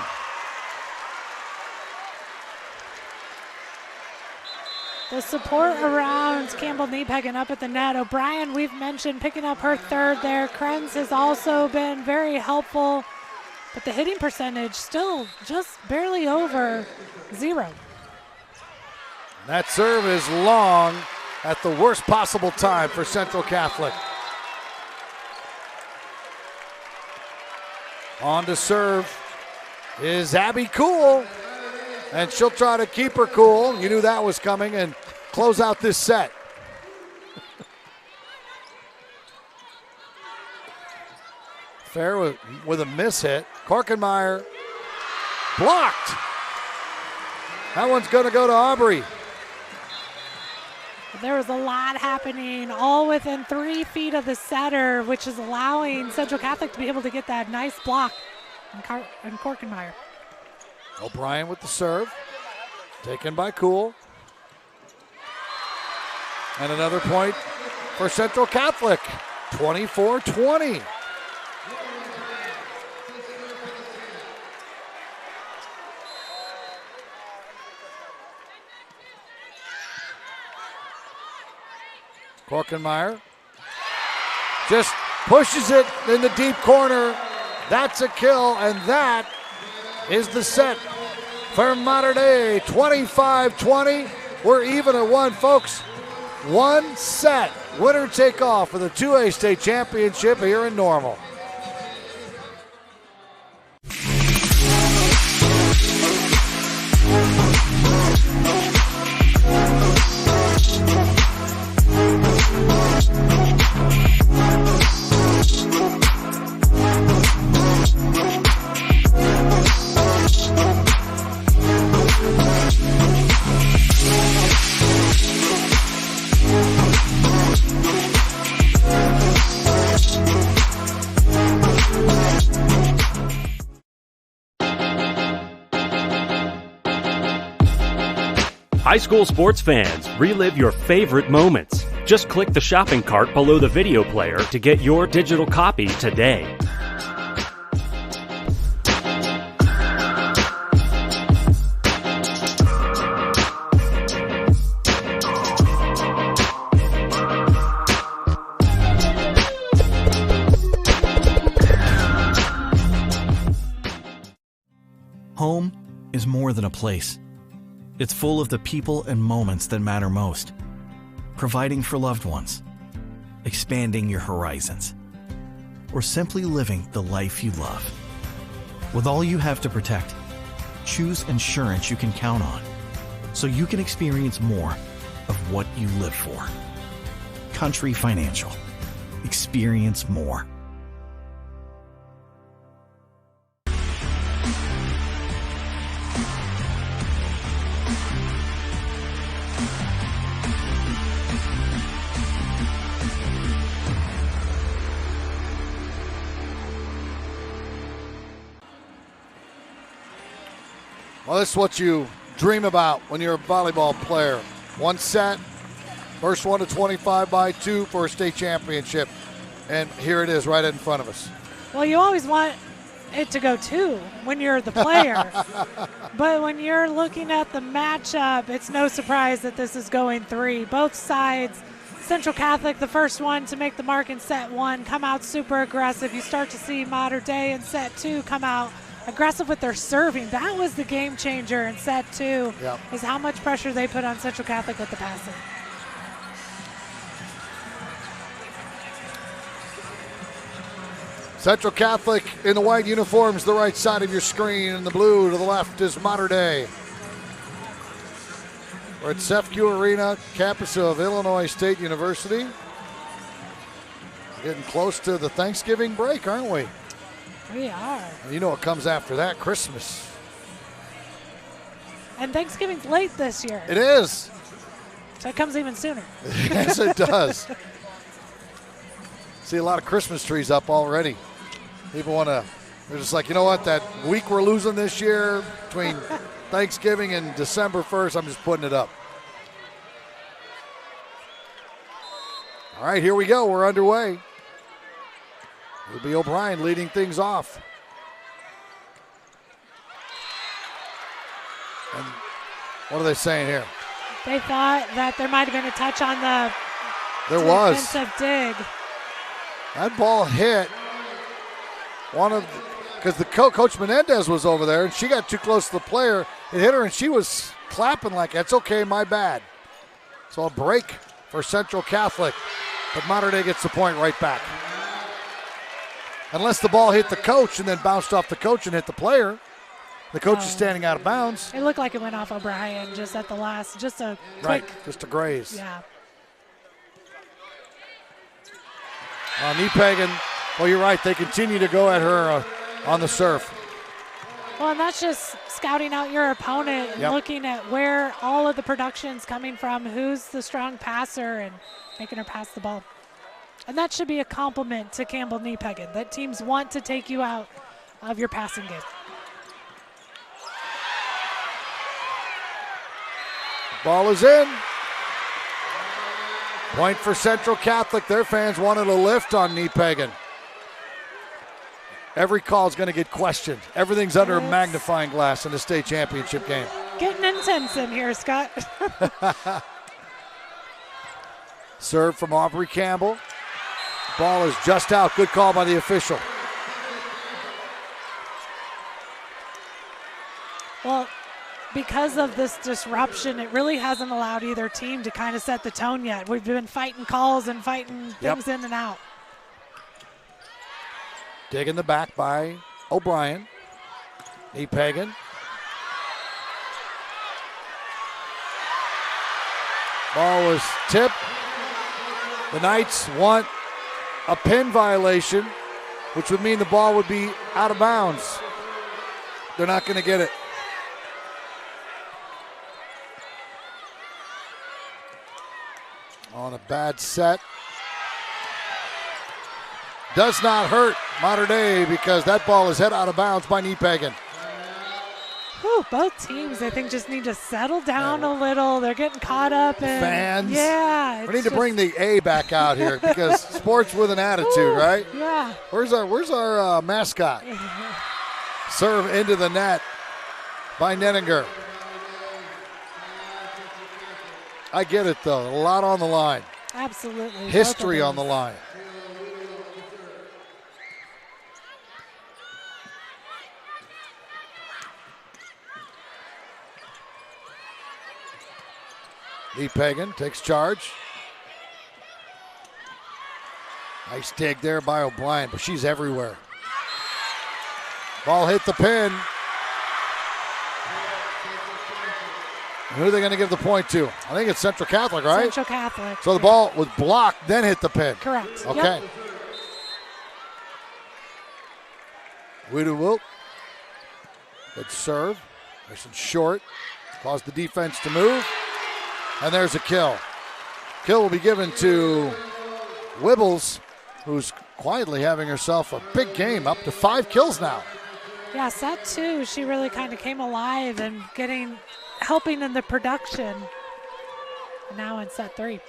the support around Campbell Kneepegging up at the net. O'Brien, we've mentioned, picking up her third there. Krenz has also been very helpful, but the hitting percentage still just barely over 0. That serve is long at the worst possible time for Central Catholic. On to serve is Abby Cool, and she'll try to keep her cool. You knew that was coming, and close out this set. Fair with a miss hit. Korkenmeyer blocked. That one's going to go to Aubrey. There was a lot happening all within 3 feet of the setter, which is allowing Central Catholic to be able to get that nice block and Korkenmeyer. O'Brien with the serve, taken by Cool. And another point for Central Catholic, 24-20. Korkenmeyer just pushes it in the deep corner. That's a kill, and that is the set for Mater Dei. 25-20. We're even at 1, folks. 1 set. Winner take all for the 2A state championship here in Normal. High school sports fans, relive your favorite moments. Just click the shopping cart below the video player to get your digital copy today. Home is more than a place. It's full of the people and moments that matter most. Providing for loved ones, expanding your horizons, or simply living the life you love. With all you have to protect, choose insurance you can count on so you can experience more of what you live for. Country Financial. Experience more. Well, this is what you dream about when you're a volleyball player. 1 set, first one to 25 by 2 for a state championship. And here it is right in front of us. Well, you always want it to go 2 when you're the player. But when you're looking at the matchup, it's no surprise that this is going 3. Both sides, Central Catholic, the first one to make the mark in set 1, come out super aggressive. You start to see Mater Dei in set 2 come out aggressive with their serving. That was the game changer in set 2, is how much pressure they put on Central Catholic with the passing. Central Catholic in the white uniforms, the right side of your screen, and the blue to the left is Mater Dei. We're at CEFCU Arena, campus of Illinois State University. Getting close to the Thanksgiving break, aren't we? We are. You know what comes after that, Christmas. And Thanksgiving's late this year. It is. So it comes even sooner. Yes, it does. See a lot of Christmas trees up already. People want to, they're just like, you know what, that week we're losing this year between Thanksgiving and December 1st, I'm just putting it up. All right, here we go. We're underway. It'll be O'Brien leading things off. And what are they saying here? They thought that there might have been a touch on the defensive dig. That ball hit because Coach Menendez was over there, and she got too close to the player. It hit her, and she was clapping like, "That's okay, my bad." So a break for Central Catholic, but Mater Dei gets the point right back. Unless the ball hit the coach and then bounced off the coach and hit the player. The coach is standing out of bounds. It looked like it went off O'Brien just at the last, just a quick. Right, just a graze. Yeah. Niepagan, well, you're right. They continue to go at her on the surf. Well, and that's just scouting out your opponent and looking at where all of the production's coming from, who's the strong passer, and making her pass the ball. And that should be a compliment to Campbell Niepagan, that teams want to take you out of your passing game. Ball is in. Point for Central Catholic. Their fans wanted a lift on Niepagan. Every call is going to get questioned. Everything's under a magnifying glass in the state championship game. Getting intense in here, Scott. Serve from Aubrey Campbell. Ball is just out. Good call by the official. Well, because of this disruption, it really hasn't allowed either team to kind of set the tone yet. We've been fighting calls and fighting things in and out. Dig in the back by O'Brien. Niepagan. Ball was tipped. The Knights want a pin violation, which would mean the ball would be out of bounds. They're not going to get it. On a bad set. Does not hurt Mater Dei because that ball is hit out of bounds by Niepagan. Whew, both teams, I think, just need to settle down a little. They're getting caught up in fans. Yeah. We need to bring the A back out here because sports with an attitude, right? Yeah. Where's our mascot? Serve into the net by Nettinger. I get it, though. A lot on the line. Absolutely. History on the line. Niepagan takes charge. Nice dig there by O'Brien, but she's everywhere. Ball hit the pin. Who are they going to give the point to? I think it's Central Catholic, right? Central Catholic. So the ball was blocked, then hit the pin. Correct. Okay. Yep. Widowilt. Good serve. Nice and short. Caused the defense to move. And there's a kill. Kill will be given to Wibbles, who's quietly having herself a big game, up to 5 kills now. Yeah, set 2, she really kind of came alive and helping in the production. Now in set 3.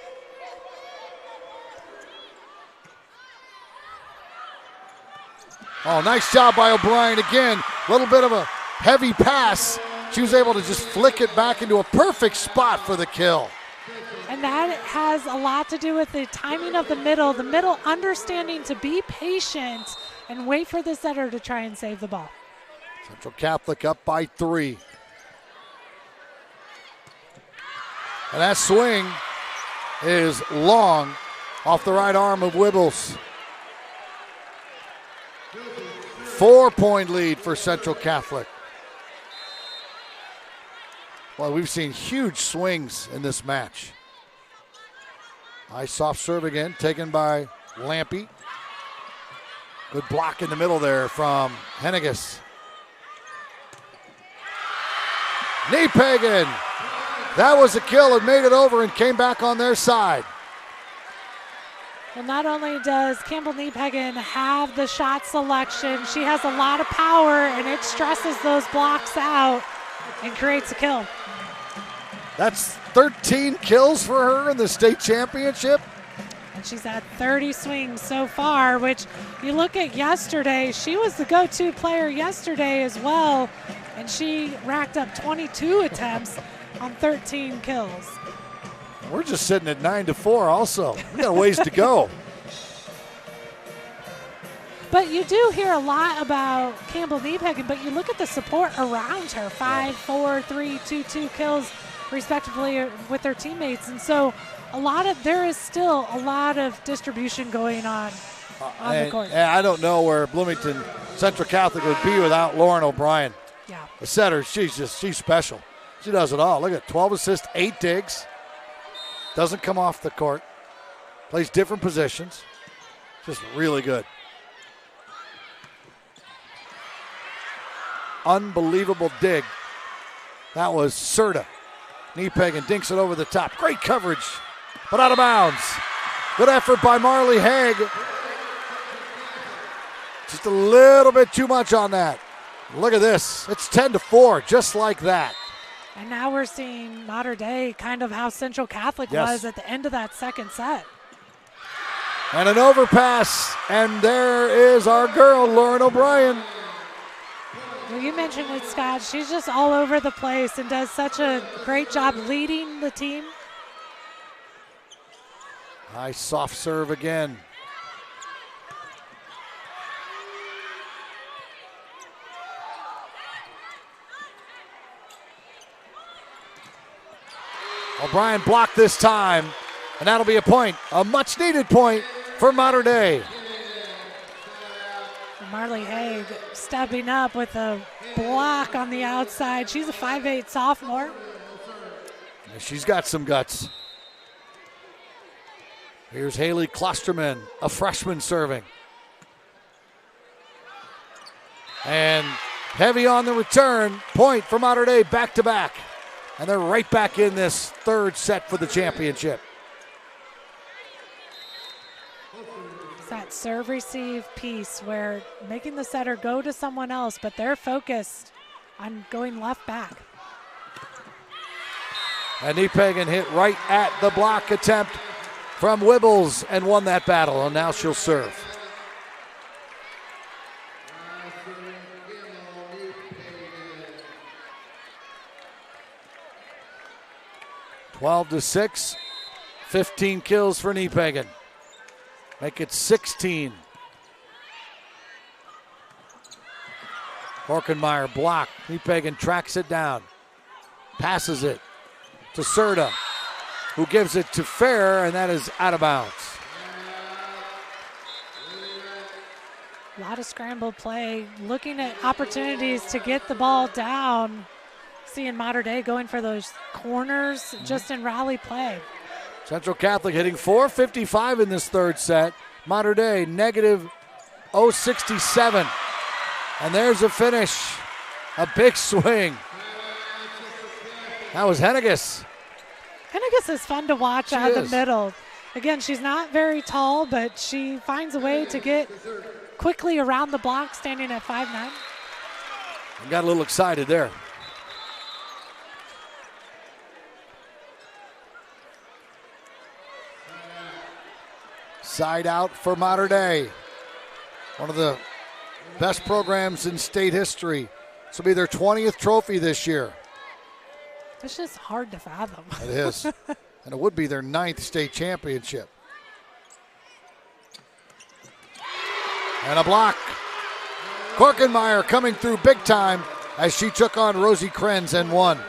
Oh, nice job by O'Brien again. A little bit of a heavy pass. She was able to just flick it back into a perfect spot for the kill. And that has a lot to do with the timing of the middle understanding to be patient and wait for the setter to try and save the ball. Central Catholic up by 3. And that swing is long off the right arm of Wibbles. 4-point lead for Central Catholic. Well, we've seen huge swings in this match. Nice soft serve again, taken by Lampy. Good block in the middle there from Henniges. Niepagan. That was a kill. It made it over and came back on their side. Well, not only does Campbell Niepagan have the shot selection, she has a lot of power, and it stresses those blocks out and creates a kill. That's 13 kills for her in the state championship. And she's had 30 swings so far, which you look at yesterday, she was the go-to player yesterday as well, and she racked up 22 attempts. on 13 kills. We're just sitting at 9-4 also. We got a ways to go. But you do hear a lot about Campbell Niepegan, but you look at the support around her, 5, 4, 3, 2, 2 kills respectively with their teammates. And so there is still a lot of distribution going on the court. And I don't know where Bloomington Central Catholic would be without Lauren O'Brien. Yeah. The setter, she's special. She does it all. Look at 12 assists, 8 digs. Doesn't come off the court. Plays different positions. Just really good. Unbelievable dig. That was Serta. Niepegan dinks it over the top. Great coverage, but out of bounds. Good effort by Marley Haig. Just a little bit too much on that. Look at this. It's 10-4, just like that. And now we're seeing Mater Dei, kind of how Central Catholic was at the end of that second set. And an overpass, and there is our girl, Lauren O'Brien. Well, you mentioned it, Scott. She's just all over the place and does such a great job leading the team. Nice soft serve again. O'Brien blocked this time, and that'll be a point, a much-needed point for Mater Dei. Marley Haig stepping up with a block on the outside. She's a 5'8" sophomore. She's got some guts. Here's Haley Klosterman, a freshman serving. And heavy on the return, point for Mater Dei, back-to-back. And they're right back in this third set for the championship. It's that serve-receive piece where making the setter go to someone else, but they're focused on going left back. And Niepegan hit right at the block attempt from Wibbles and won that battle, and now she'll serve. (12-6), 15 kills for Niepegan. Make it 16. Horkenmeyer blocked. Niepegan tracks it down. Passes it to Serta, who gives it to Fair, and that is out of bounds. A lot of scrambled play, looking at opportunities to get the ball down. Seeing Mater Dei going for those corners just in rally play. Central Catholic hitting .455 in this third set. Mater Dei negative .067. And there's a finish. A big swing. That was Henniges. Henniges is fun to watch out of the middle. Again, she's not very tall, but she finds a way to get quickly around the block, standing at 5'9". Got a little excited there. Side out for Mater Dei. One of the best programs in state history. This will be their 20th trophy this year. It's just hard to fathom. It is. And it would be their 9th state championship. And a block. Korkenmeyer coming through big time as she took on Rosie Krenz and won.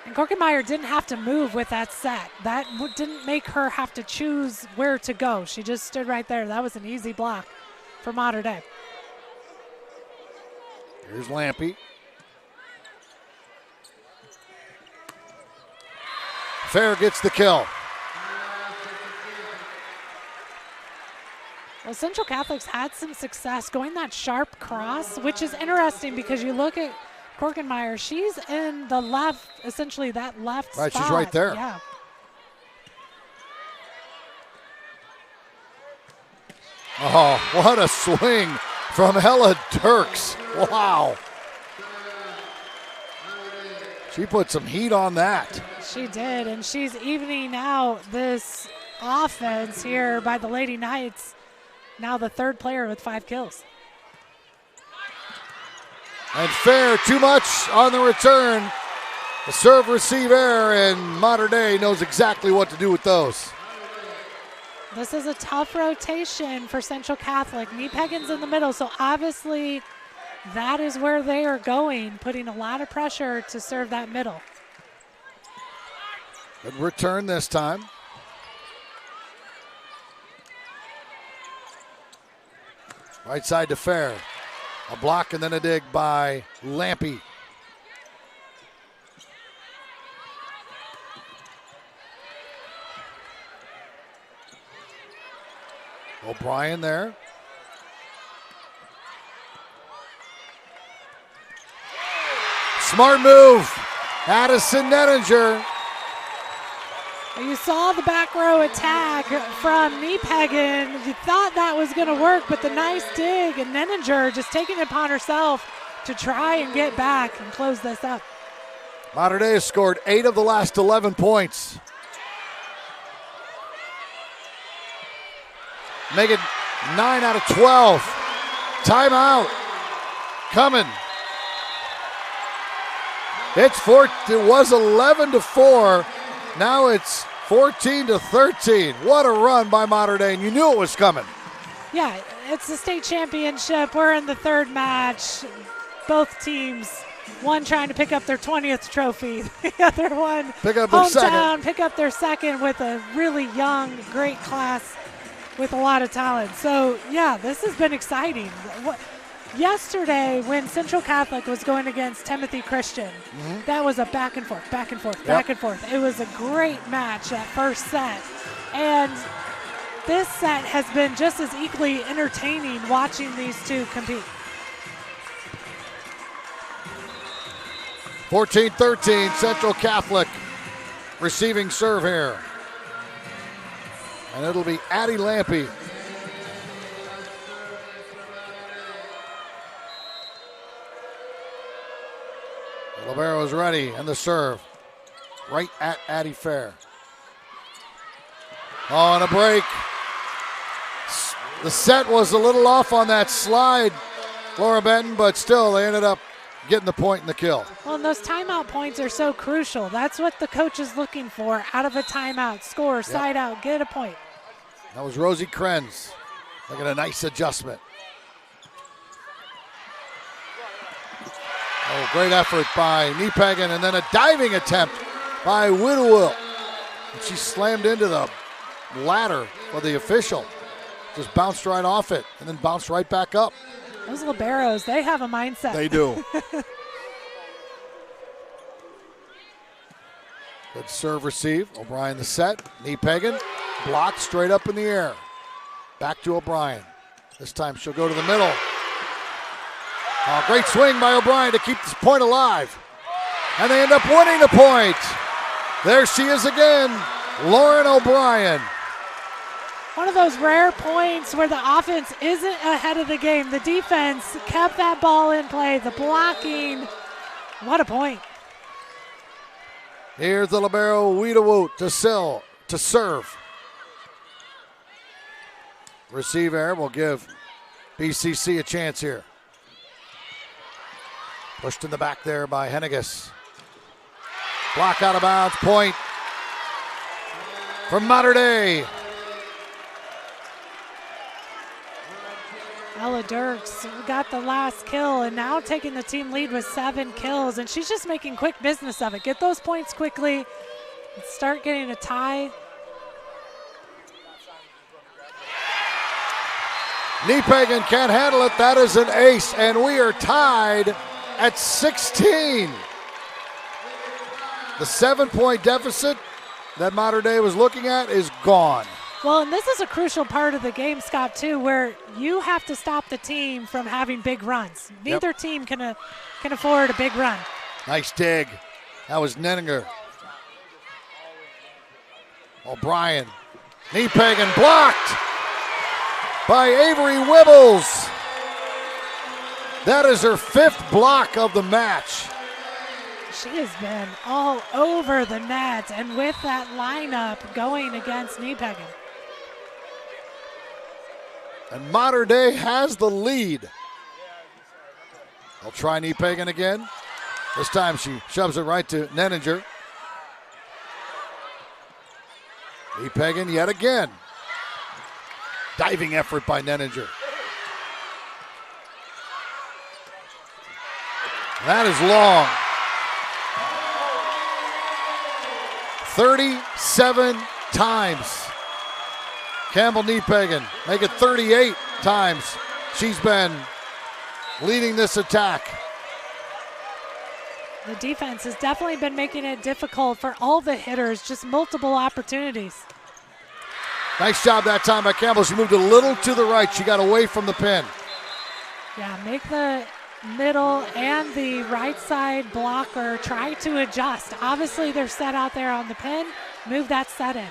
And Korkenmeyer didn't have to move with that set. That didn't make her have to choose where to go. She just stood right there. That was an easy block for Mater Dei. Here's Lampe. Fair gets the kill. Well, Central Catholic's had some success going that sharp cross, which is interesting because you look at Korkenmeyer, she's in the left, essentially that left spot. Right, she's right there. Yeah. Oh, what a swing from Ella Dirks. Wow. She put some heat on that. She did, and she's evening out this offense here by the Lady Knights. Now the third player with 5 kills. And Fair, too much on the return. The serve, receive, air, and Mater Dei knows exactly what to do with those. This is a tough rotation for Central Catholic. Niepegen's in the middle, so obviously that is where they are going, putting a lot of pressure to serve that middle. Good return this time. Right side to Fair. A block and then a dig by Lampy. O'Brien there. Smart move. Addison Nettinger. You saw the back row attack from Niepegen. You thought that was going to work, but the nice dig, and Nettinger just taking it upon herself to try and get back and close this up. Mater Dei has scored 8 of the last 11 points. Make it 9 out of 12. Timeout coming. It was 11-4. Now it's 14-13. What a run by Mater Dei, and you knew it was coming. Yeah, it's the state championship. We're in the third match. Both teams, one trying to pick up their 20th trophy, the other one pick up their second with a really young, great class with a lot of talent. So, yeah, this has been exciting. Yesterday, when Central Catholic was going against Timothy Christian, that was a back and forth. It was a great match, that first set. And this set has been just as equally entertaining watching these two compete. 14-13, Central Catholic receiving serve here. And it'll be Addie Lampy. Libero is ready, and the serve right at Addie Fair. Oh, and a break. The set was a little off on that slide, Laura Benton, but still they ended up getting the point and the kill. Well, and those timeout points are so crucial. That's what the coach is looking for out of a timeout. Score, side out, get a point. That was Rosie Krenz making a nice adjustment. Oh, great effort by Niepegen, and then a diving attempt by Whittle. She slammed into the ladder for the official. Just bounced right off it and then bounced right back up. Those liberos, they have a mindset. They do. Good serve receive. O'Brien the set. Niepegen blocked straight up in the air. Back to O'Brien. This time she'll go to the middle. Oh, great swing by O'Brien to keep this point alive. And they end up winning the point. There she is again, Lauren O'Brien. One of those rare points where the offense isn't ahead of the game. The defense kept that ball in play. The blocking, what a point. Here's the libero, Wiedewoot to serve. Receive air will give BCC a chance here. Pushed in the back there by Henniges. Block out of bounds, point from Mater Dei. Ella Dirks got the last kill and now taking the team lead with 7 kills, and she's just making quick business of it. Get those points quickly and start getting a tie. Niepegen can't handle it. That is an ace, and we are tied at 16. The 7-point deficit that Mater Dei was looking at is gone. Well, and this is a crucial part of the game, Scott, too, where you have to stop the team from having big runs. Neither team can afford a big run. Nice dig. That was Nenninger. O'Brien. Niepegen blocked by Avery Wibbles. That is her 5th block of the match. She has been all over the net, and with that lineup going against Niepegen. And Mater Dei has the lead. They'll try Niepegen again. This time she shoves it right to Nenninger. Niepegan yet again. Diving effort by Nenninger. That is long. 37 times. Campbell Niepegan make it 38 times she's been leading this attack. The defense has definitely been making it difficult for all the hitters, just multiple opportunities. Nice job that time by Campbell. She moved a little to the right. She got away from the pin. Yeah, make the middle and the right side blocker try to adjust. Obviously, they're set out there on the pin. Move that set in.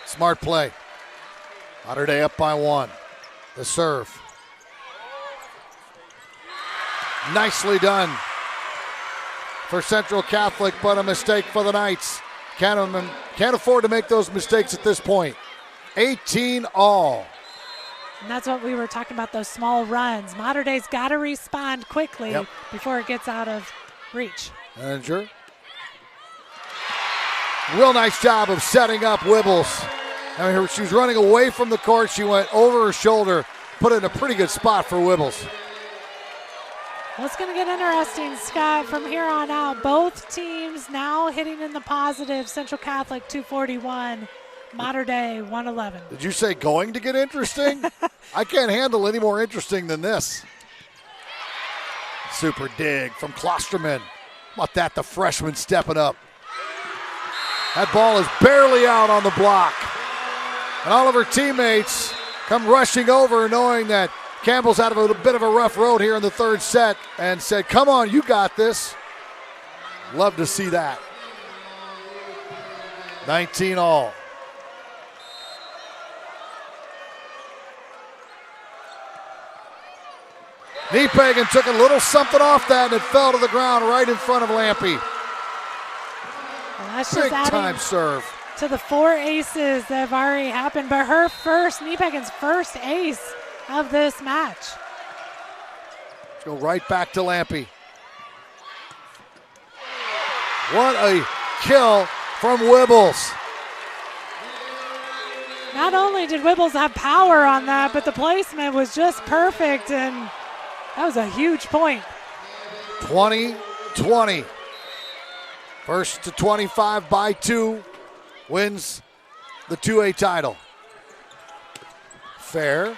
Smart play. Mater Dei up by 1. The serve. Nicely done for Central Catholic, but a mistake for the Knights. Can't afford to make those mistakes at this point. 18 all. And that's what we were talking about, those small runs. Mater Dei's got to respond quickly before it gets out of reach. Manager. Real nice job of setting up Wibbles. I mean, she was running away from the court. She went over her shoulder, put it in a pretty good spot for Wibbles. Well, it's going to get interesting, Scott, from here on out. Both teams now hitting in the positive. Central Catholic 241, Mater Dei 111. Did you say going to get interesting? I can't handle any more interesting than this. Super dig from Klosterman. How about that, the freshman stepping up. That ball is barely out on the block. And all of her teammates come rushing over knowing that Campbell's out of a bit of a rough road here in the third set and said, come on, you got this. Love to see that. 19 all. Niepegan took a little something off that and it fell to the ground right in front of Lampy. Well, that's Big just time serve. To the 4 aces that have already happened, but her first, Niepegan's first ace of this match. Let's go right back to Lampy. What a kill from Wibbles. Not only did Wibbles have power on that, but the placement was just perfect, and that was a huge point. 20-20. First to 25 by 2. Wins the 2A title. Fair.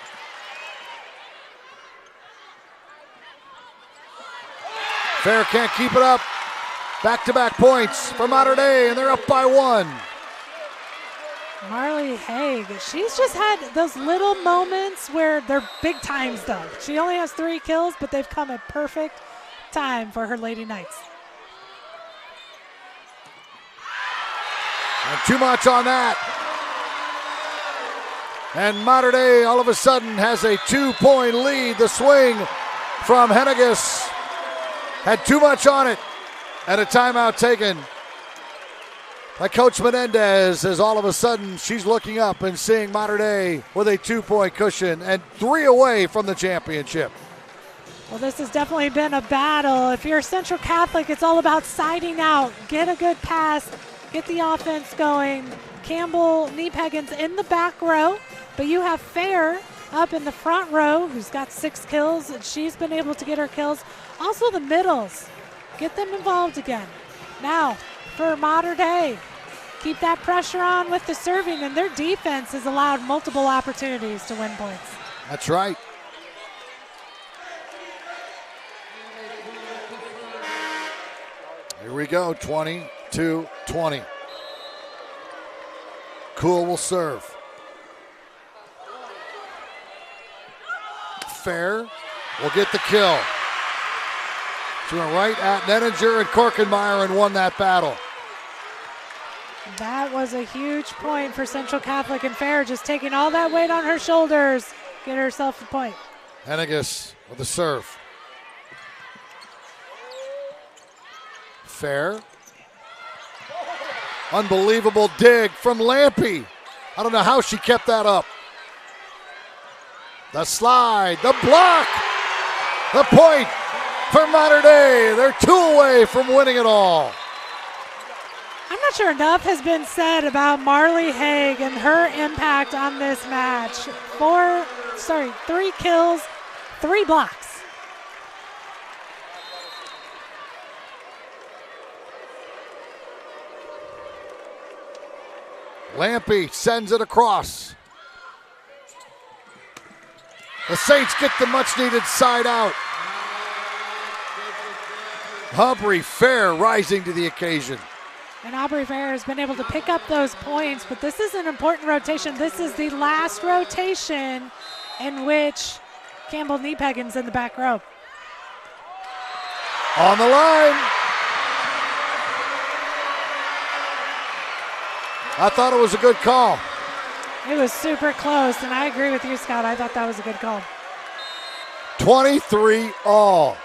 Fair can't keep it up. Back-to-back points for Mater Dei, and they're up by 1. Marley Haig, she's just had those little moments where they're big times, though. She only has 3 kills, but they've come at perfect time for her Lady Knights. And too much on that. And Mater Dei all of a sudden has a 2-point lead. The swing from Henniges had too much on it. And a timeout taken by Coach Menendez as all of a sudden she's looking up and seeing Mater Dei with a 2-point cushion and 3 away from the championship. Well, this has definitely been a battle. If you're Central Catholic, it's all about siding out. Get a good pass. Get the offense going. Campbell Niepegan's in the back row, but you have Fair up in the front row who's got 6 kills, and she's been able to get her kills. Also the middles. Get them involved again. Now for Mater Dei. Keep that pressure on with the serving, and their defense has allowed multiple opportunities to win points. That's right. Here we go, 22-20. Cool will serve. Fair will get the kill. She went right at Nenninger and Korkenmeyer and won that battle. That was a huge point for Central Catholic, and Fair just taking all that weight on her shoulders. Get herself a point. Henniges with the serve. Fair. Unbelievable dig from Lampy. I don't know how she kept that up. The slide, the block, the point. for Mater Dei. They're 2 away from winning it all. I'm not sure enough has been said about Marley Haig and her impact on this match. 3 kills, 3 blocks. Lampy sends it across. The Saints get the much-needed side out. Aubrey Fair rising to the occasion. And Aubrey Fair has been able to pick up those points, but this is an important rotation. This is the last rotation in which Campbell Niepegen's in the back row. On the line. I thought it was a good call. It was super close, and I agree with you, Scott. I thought that was a good call. 23 all.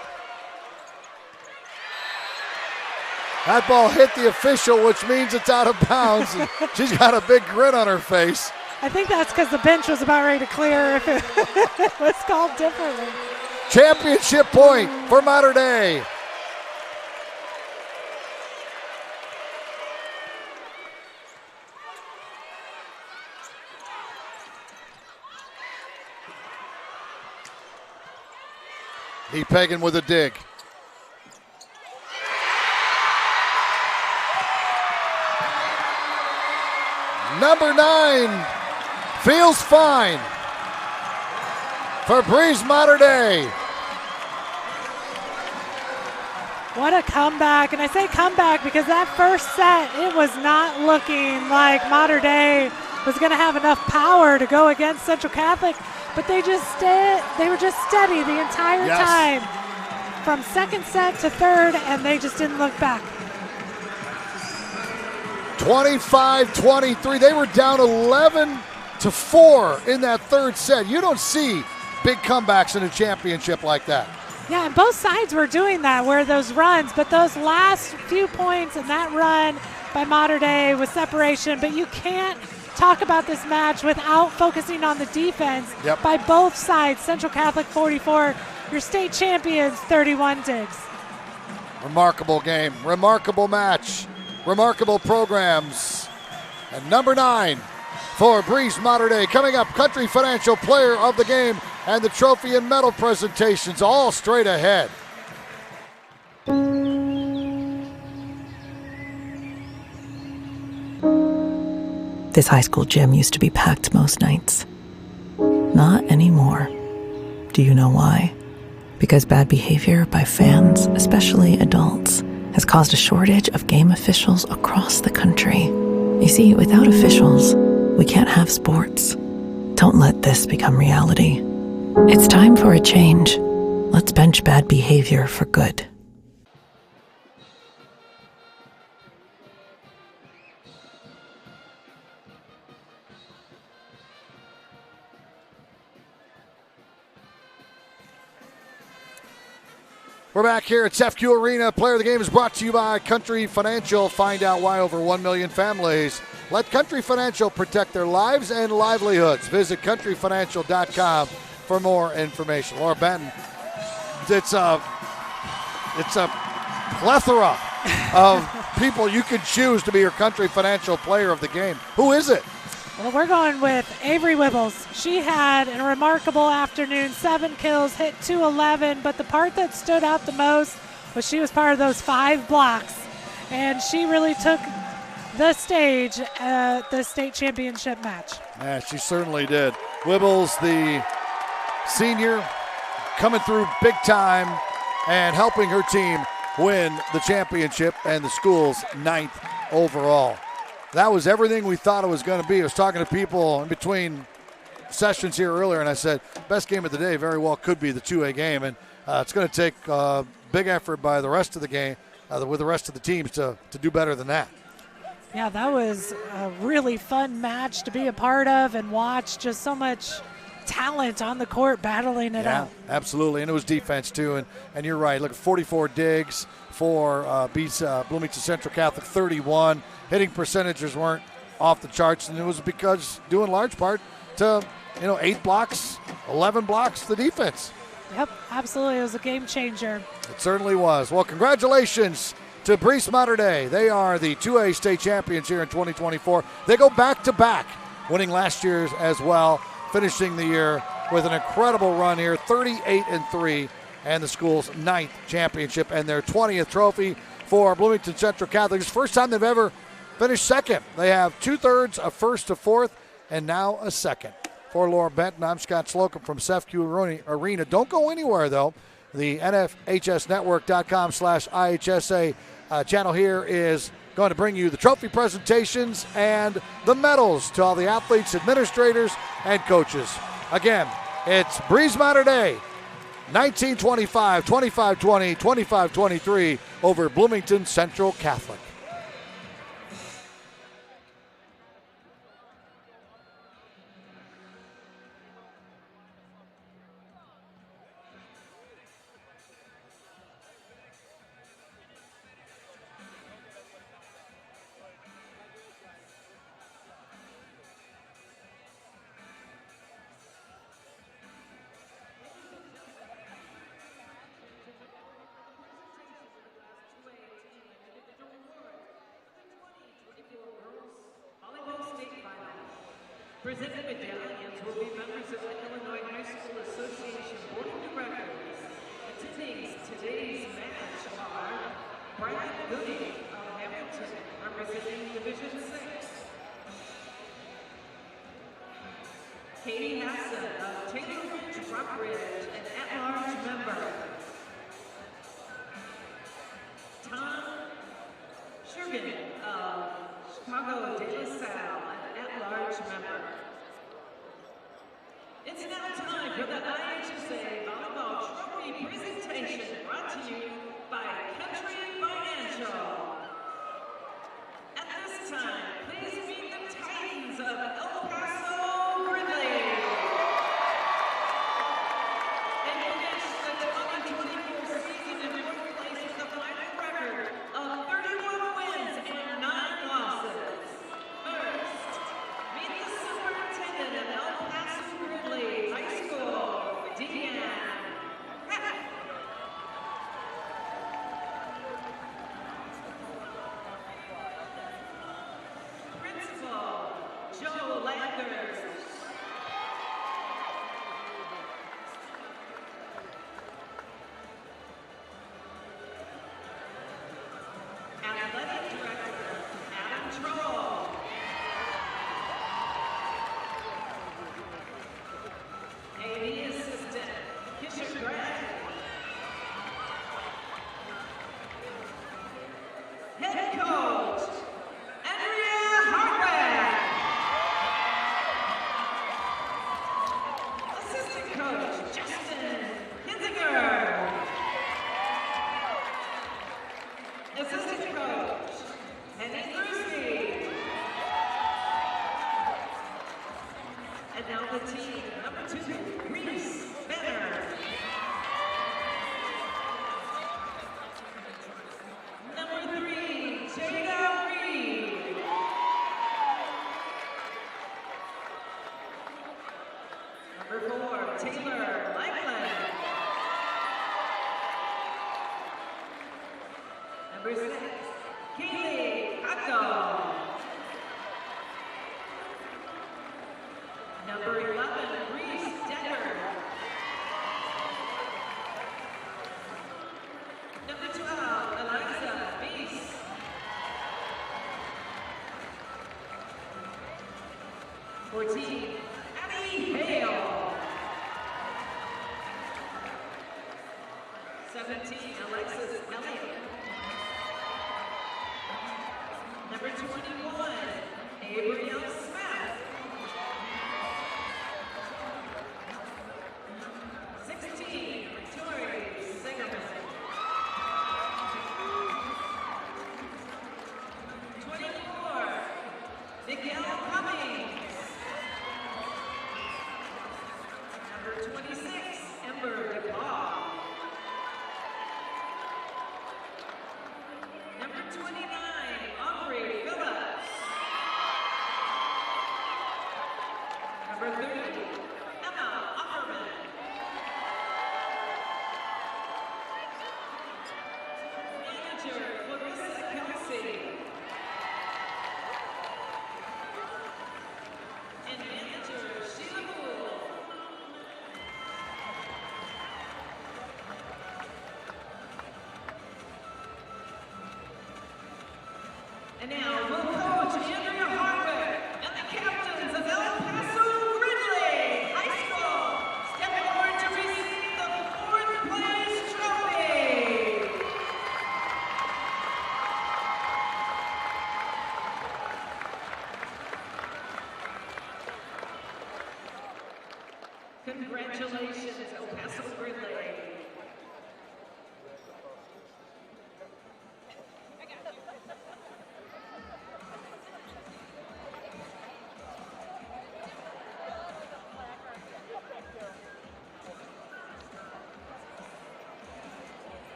That ball hit the official, which means it's out of bounds. She's got a big grin on her face. I think that's because the bench was about ready to clear if it was called differently. Championship point for Mater Dei. Niepegen with a dig. Number 9 feels fine for Breese Mater Dei. What a comeback. And I say comeback because that first set, it was not looking like Mater Dei was going to have enough power to go against Central Catholic, but they were just steady the entire time from second set to third, and they just didn't look back. 25-23. They were down 11-4 in that third set. You don't see big comebacks in a championship like that. Yeah, and both sides were doing that, where those runs, but those last few points and that run by Mater Dei was separation. But you can't talk about this match without focusing on the defense by both sides. Central Catholic 44, your state champions 31 digs. Remarkable game, remarkable match, remarkable programs. And number 9 for Breese Mater Dei. Coming up, Country Financial Player of the Game and the trophy and medal presentations all straight ahead. This high school gym used to be packed most nights. Not anymore. Do you know why? Because bad behavior by fans, especially adults, has caused a shortage of game officials across the country. You see, without officials, we can't have sports. Don't let this become reality. It's time for a change. Let's bench bad behavior for good. We're back here at CEFCU Arena. Player of the Game is brought to you by Country Financial. Find out why over 1 million families let Country Financial protect their lives and livelihoods. Visit countryfinancial.com for more information. Laura Benton, it's a plethora of people you can choose to be your Country Financial Player of the Game. Who is it? Well, we're going with Avery Wibbles. She had a remarkable afternoon, 7 kills, hit 211, but the part that stood out the most was she was part of those 5 blocks, and she really took the stage at the state championship match. Yeah, she certainly did. Wibbles, the senior, coming through big time and helping her team win the championship and the school's 9th overall. That was everything we thought it was going to be. I was talking to people in between sessions here earlier, and I said, best game of the day very well could be the 2A game, and it's going to take big effort by the rest of the game, with the rest of the teams to do better than that. Yeah, that was a really fun match to be a part of and watch. Just so much talent on the court battling it out. Yeah, absolutely, and it was defense too, and you're right. Look at 44 digs for Bloomington Central Catholic, 31. Hitting percentages weren't off the charts, and it was because, due in large part to 8 blocks, 11 blocks, the defense. Yep, absolutely. It was a game changer. It certainly was. Well, congratulations to Breese Mater Dei. They are the 2A state champions here in 2024. They go back-to-back, winning last year's as well, finishing the year with an incredible run here, 38-3, and the school's 9th championship and their 20th trophy for Bloomington Central Catholic. It's the first time they've ever finished second. They have 2/3, a first, a fourth, and now a second. For Laura Benton, I'm Scott Slocum from SEFCU Arena. Don't go anywhere, though. The NFHSnetwork.com/IHSA channel here is going to bring you the trophy presentations and the medals to all the athletes, administrators, and coaches. Again, it's Breese Mater Dei, 1925, 25-20, 25-23 over Bloomington Central Catholic. Presented medallions will be members of the Illinois High School Association Board of Directors. Attending today's match are Brian Goody of Hamilton, representing Division 6. Katie Hassan of Taylor Ridge, Rockridge, an at-large member. Tom Shergan of Chicago De La Salle, an at-large member. It's now time for the IHSA Volleyball Trophy presentation, brought to you by Country Financial. At this time, please meet the Titans of El Paso Gridley. And finish the 2024 season in fourth place with a final record of 31 wins and 9 losses. First, meet the superintendent of El Paso Gridley High School, Deanne Heck. Principal, Joe Landers. Athletic Director, Adam Troll. AD Assistant, Kisha Gregg. Head Coach, Andrea Hartwell. Assistant Coach, Justin Hinziger. Assistant Coach, Henny Brucey. And now the team, number 2, Breese Mater. Number 3, Jada Reed. Number 4, Taylor Lakeland. Number 6, Kaylee Hacko. Number 11, Reese Decker. Number 12, Eliza Beese. #14, Abby Hale. 17, Alexis Elliott. Number 21, Abrielle Smith. 16, Victoria Singerman. 24, Miguel Cummings. Number 26, Ember DePaul. Number 29, Aubrey Phillips. Number 30, Emma Offerman.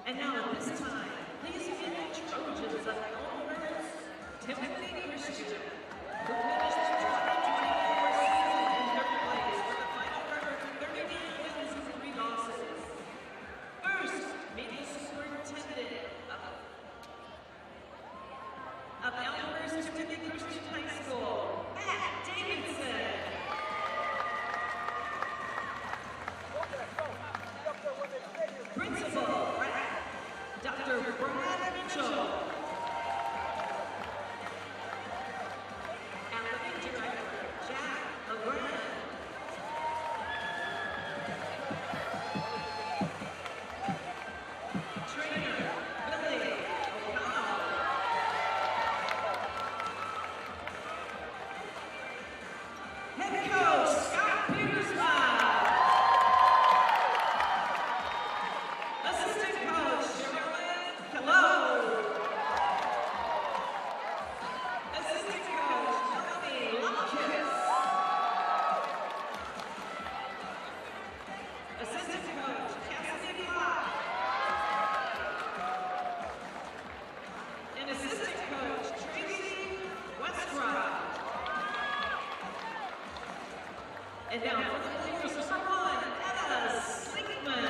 And now at this time, please meet the Trojans of Elmhurst, Timothy Christian, who finished the 2024 season in third place with a final record of 39 wins and 3 losses. First, meet the superintendent of Elmhurst Timothy Christian High School, Matt Davidson. Principal, Dr. Brad Mitchell. Athletic Director, Jack LeGrand. Trainer, Billy O'Connell. Head coach, Scott Petersma. Assistant coach, Sherilyn Hello. Assistant coach, Melanie Lomkis. Assistant coach, Cassidy Clark. And assistant coach, Tracy Westrock. And now for the players, number 1, Anna Sinkman.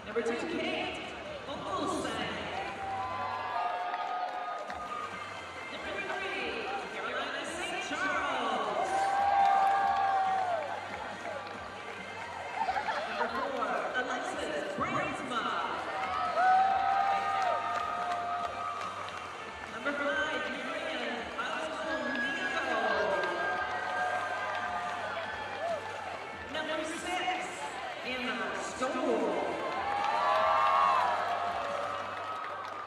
Number 2, Kate Olsen. Number 3, Carolina St. Charles. Number 4, Alexis Breesma. Number 5, Marian Osmonico. Number 6, Anna Stoll.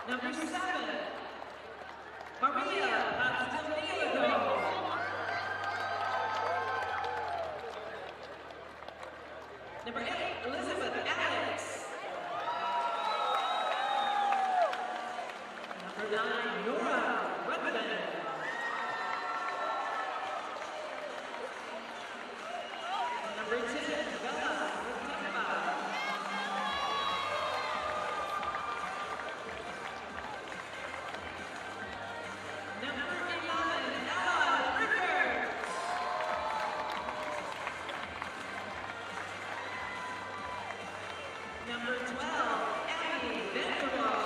Number 7, Maria Pastelillo. Number 8, Elizabeth Alex. Number 9, Nora Rutman. Number 10, Bella Mutemba. Number 11, Ella Rickert. Number 12, Abby Vanderwall.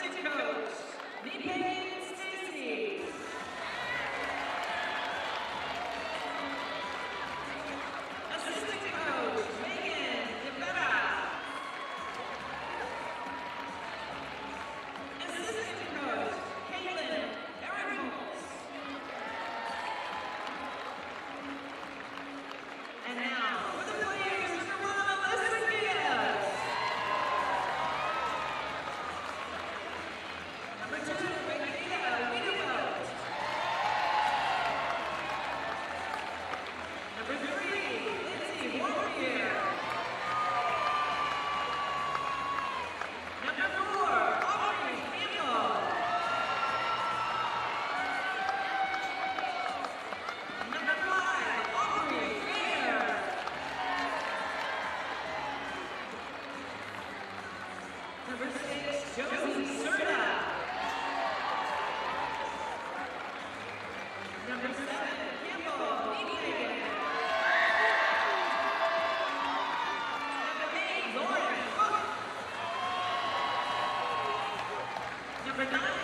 Assistant coach, Megan Stacy. Assistant coach, Megan DeVetta. Assistant coach, Caitlin Erenholz. And now, for the players from Melissa Diaz. Number 2, Renita Wiedewelt. Number 3, Lindsay Warrior. Number 4, Aubrey Campbell. Number 5, Aubrey Fair. Number 6, Josie Serta. Number 7, Campbell Meehan. Number 8, Lauren Cook. Number 9,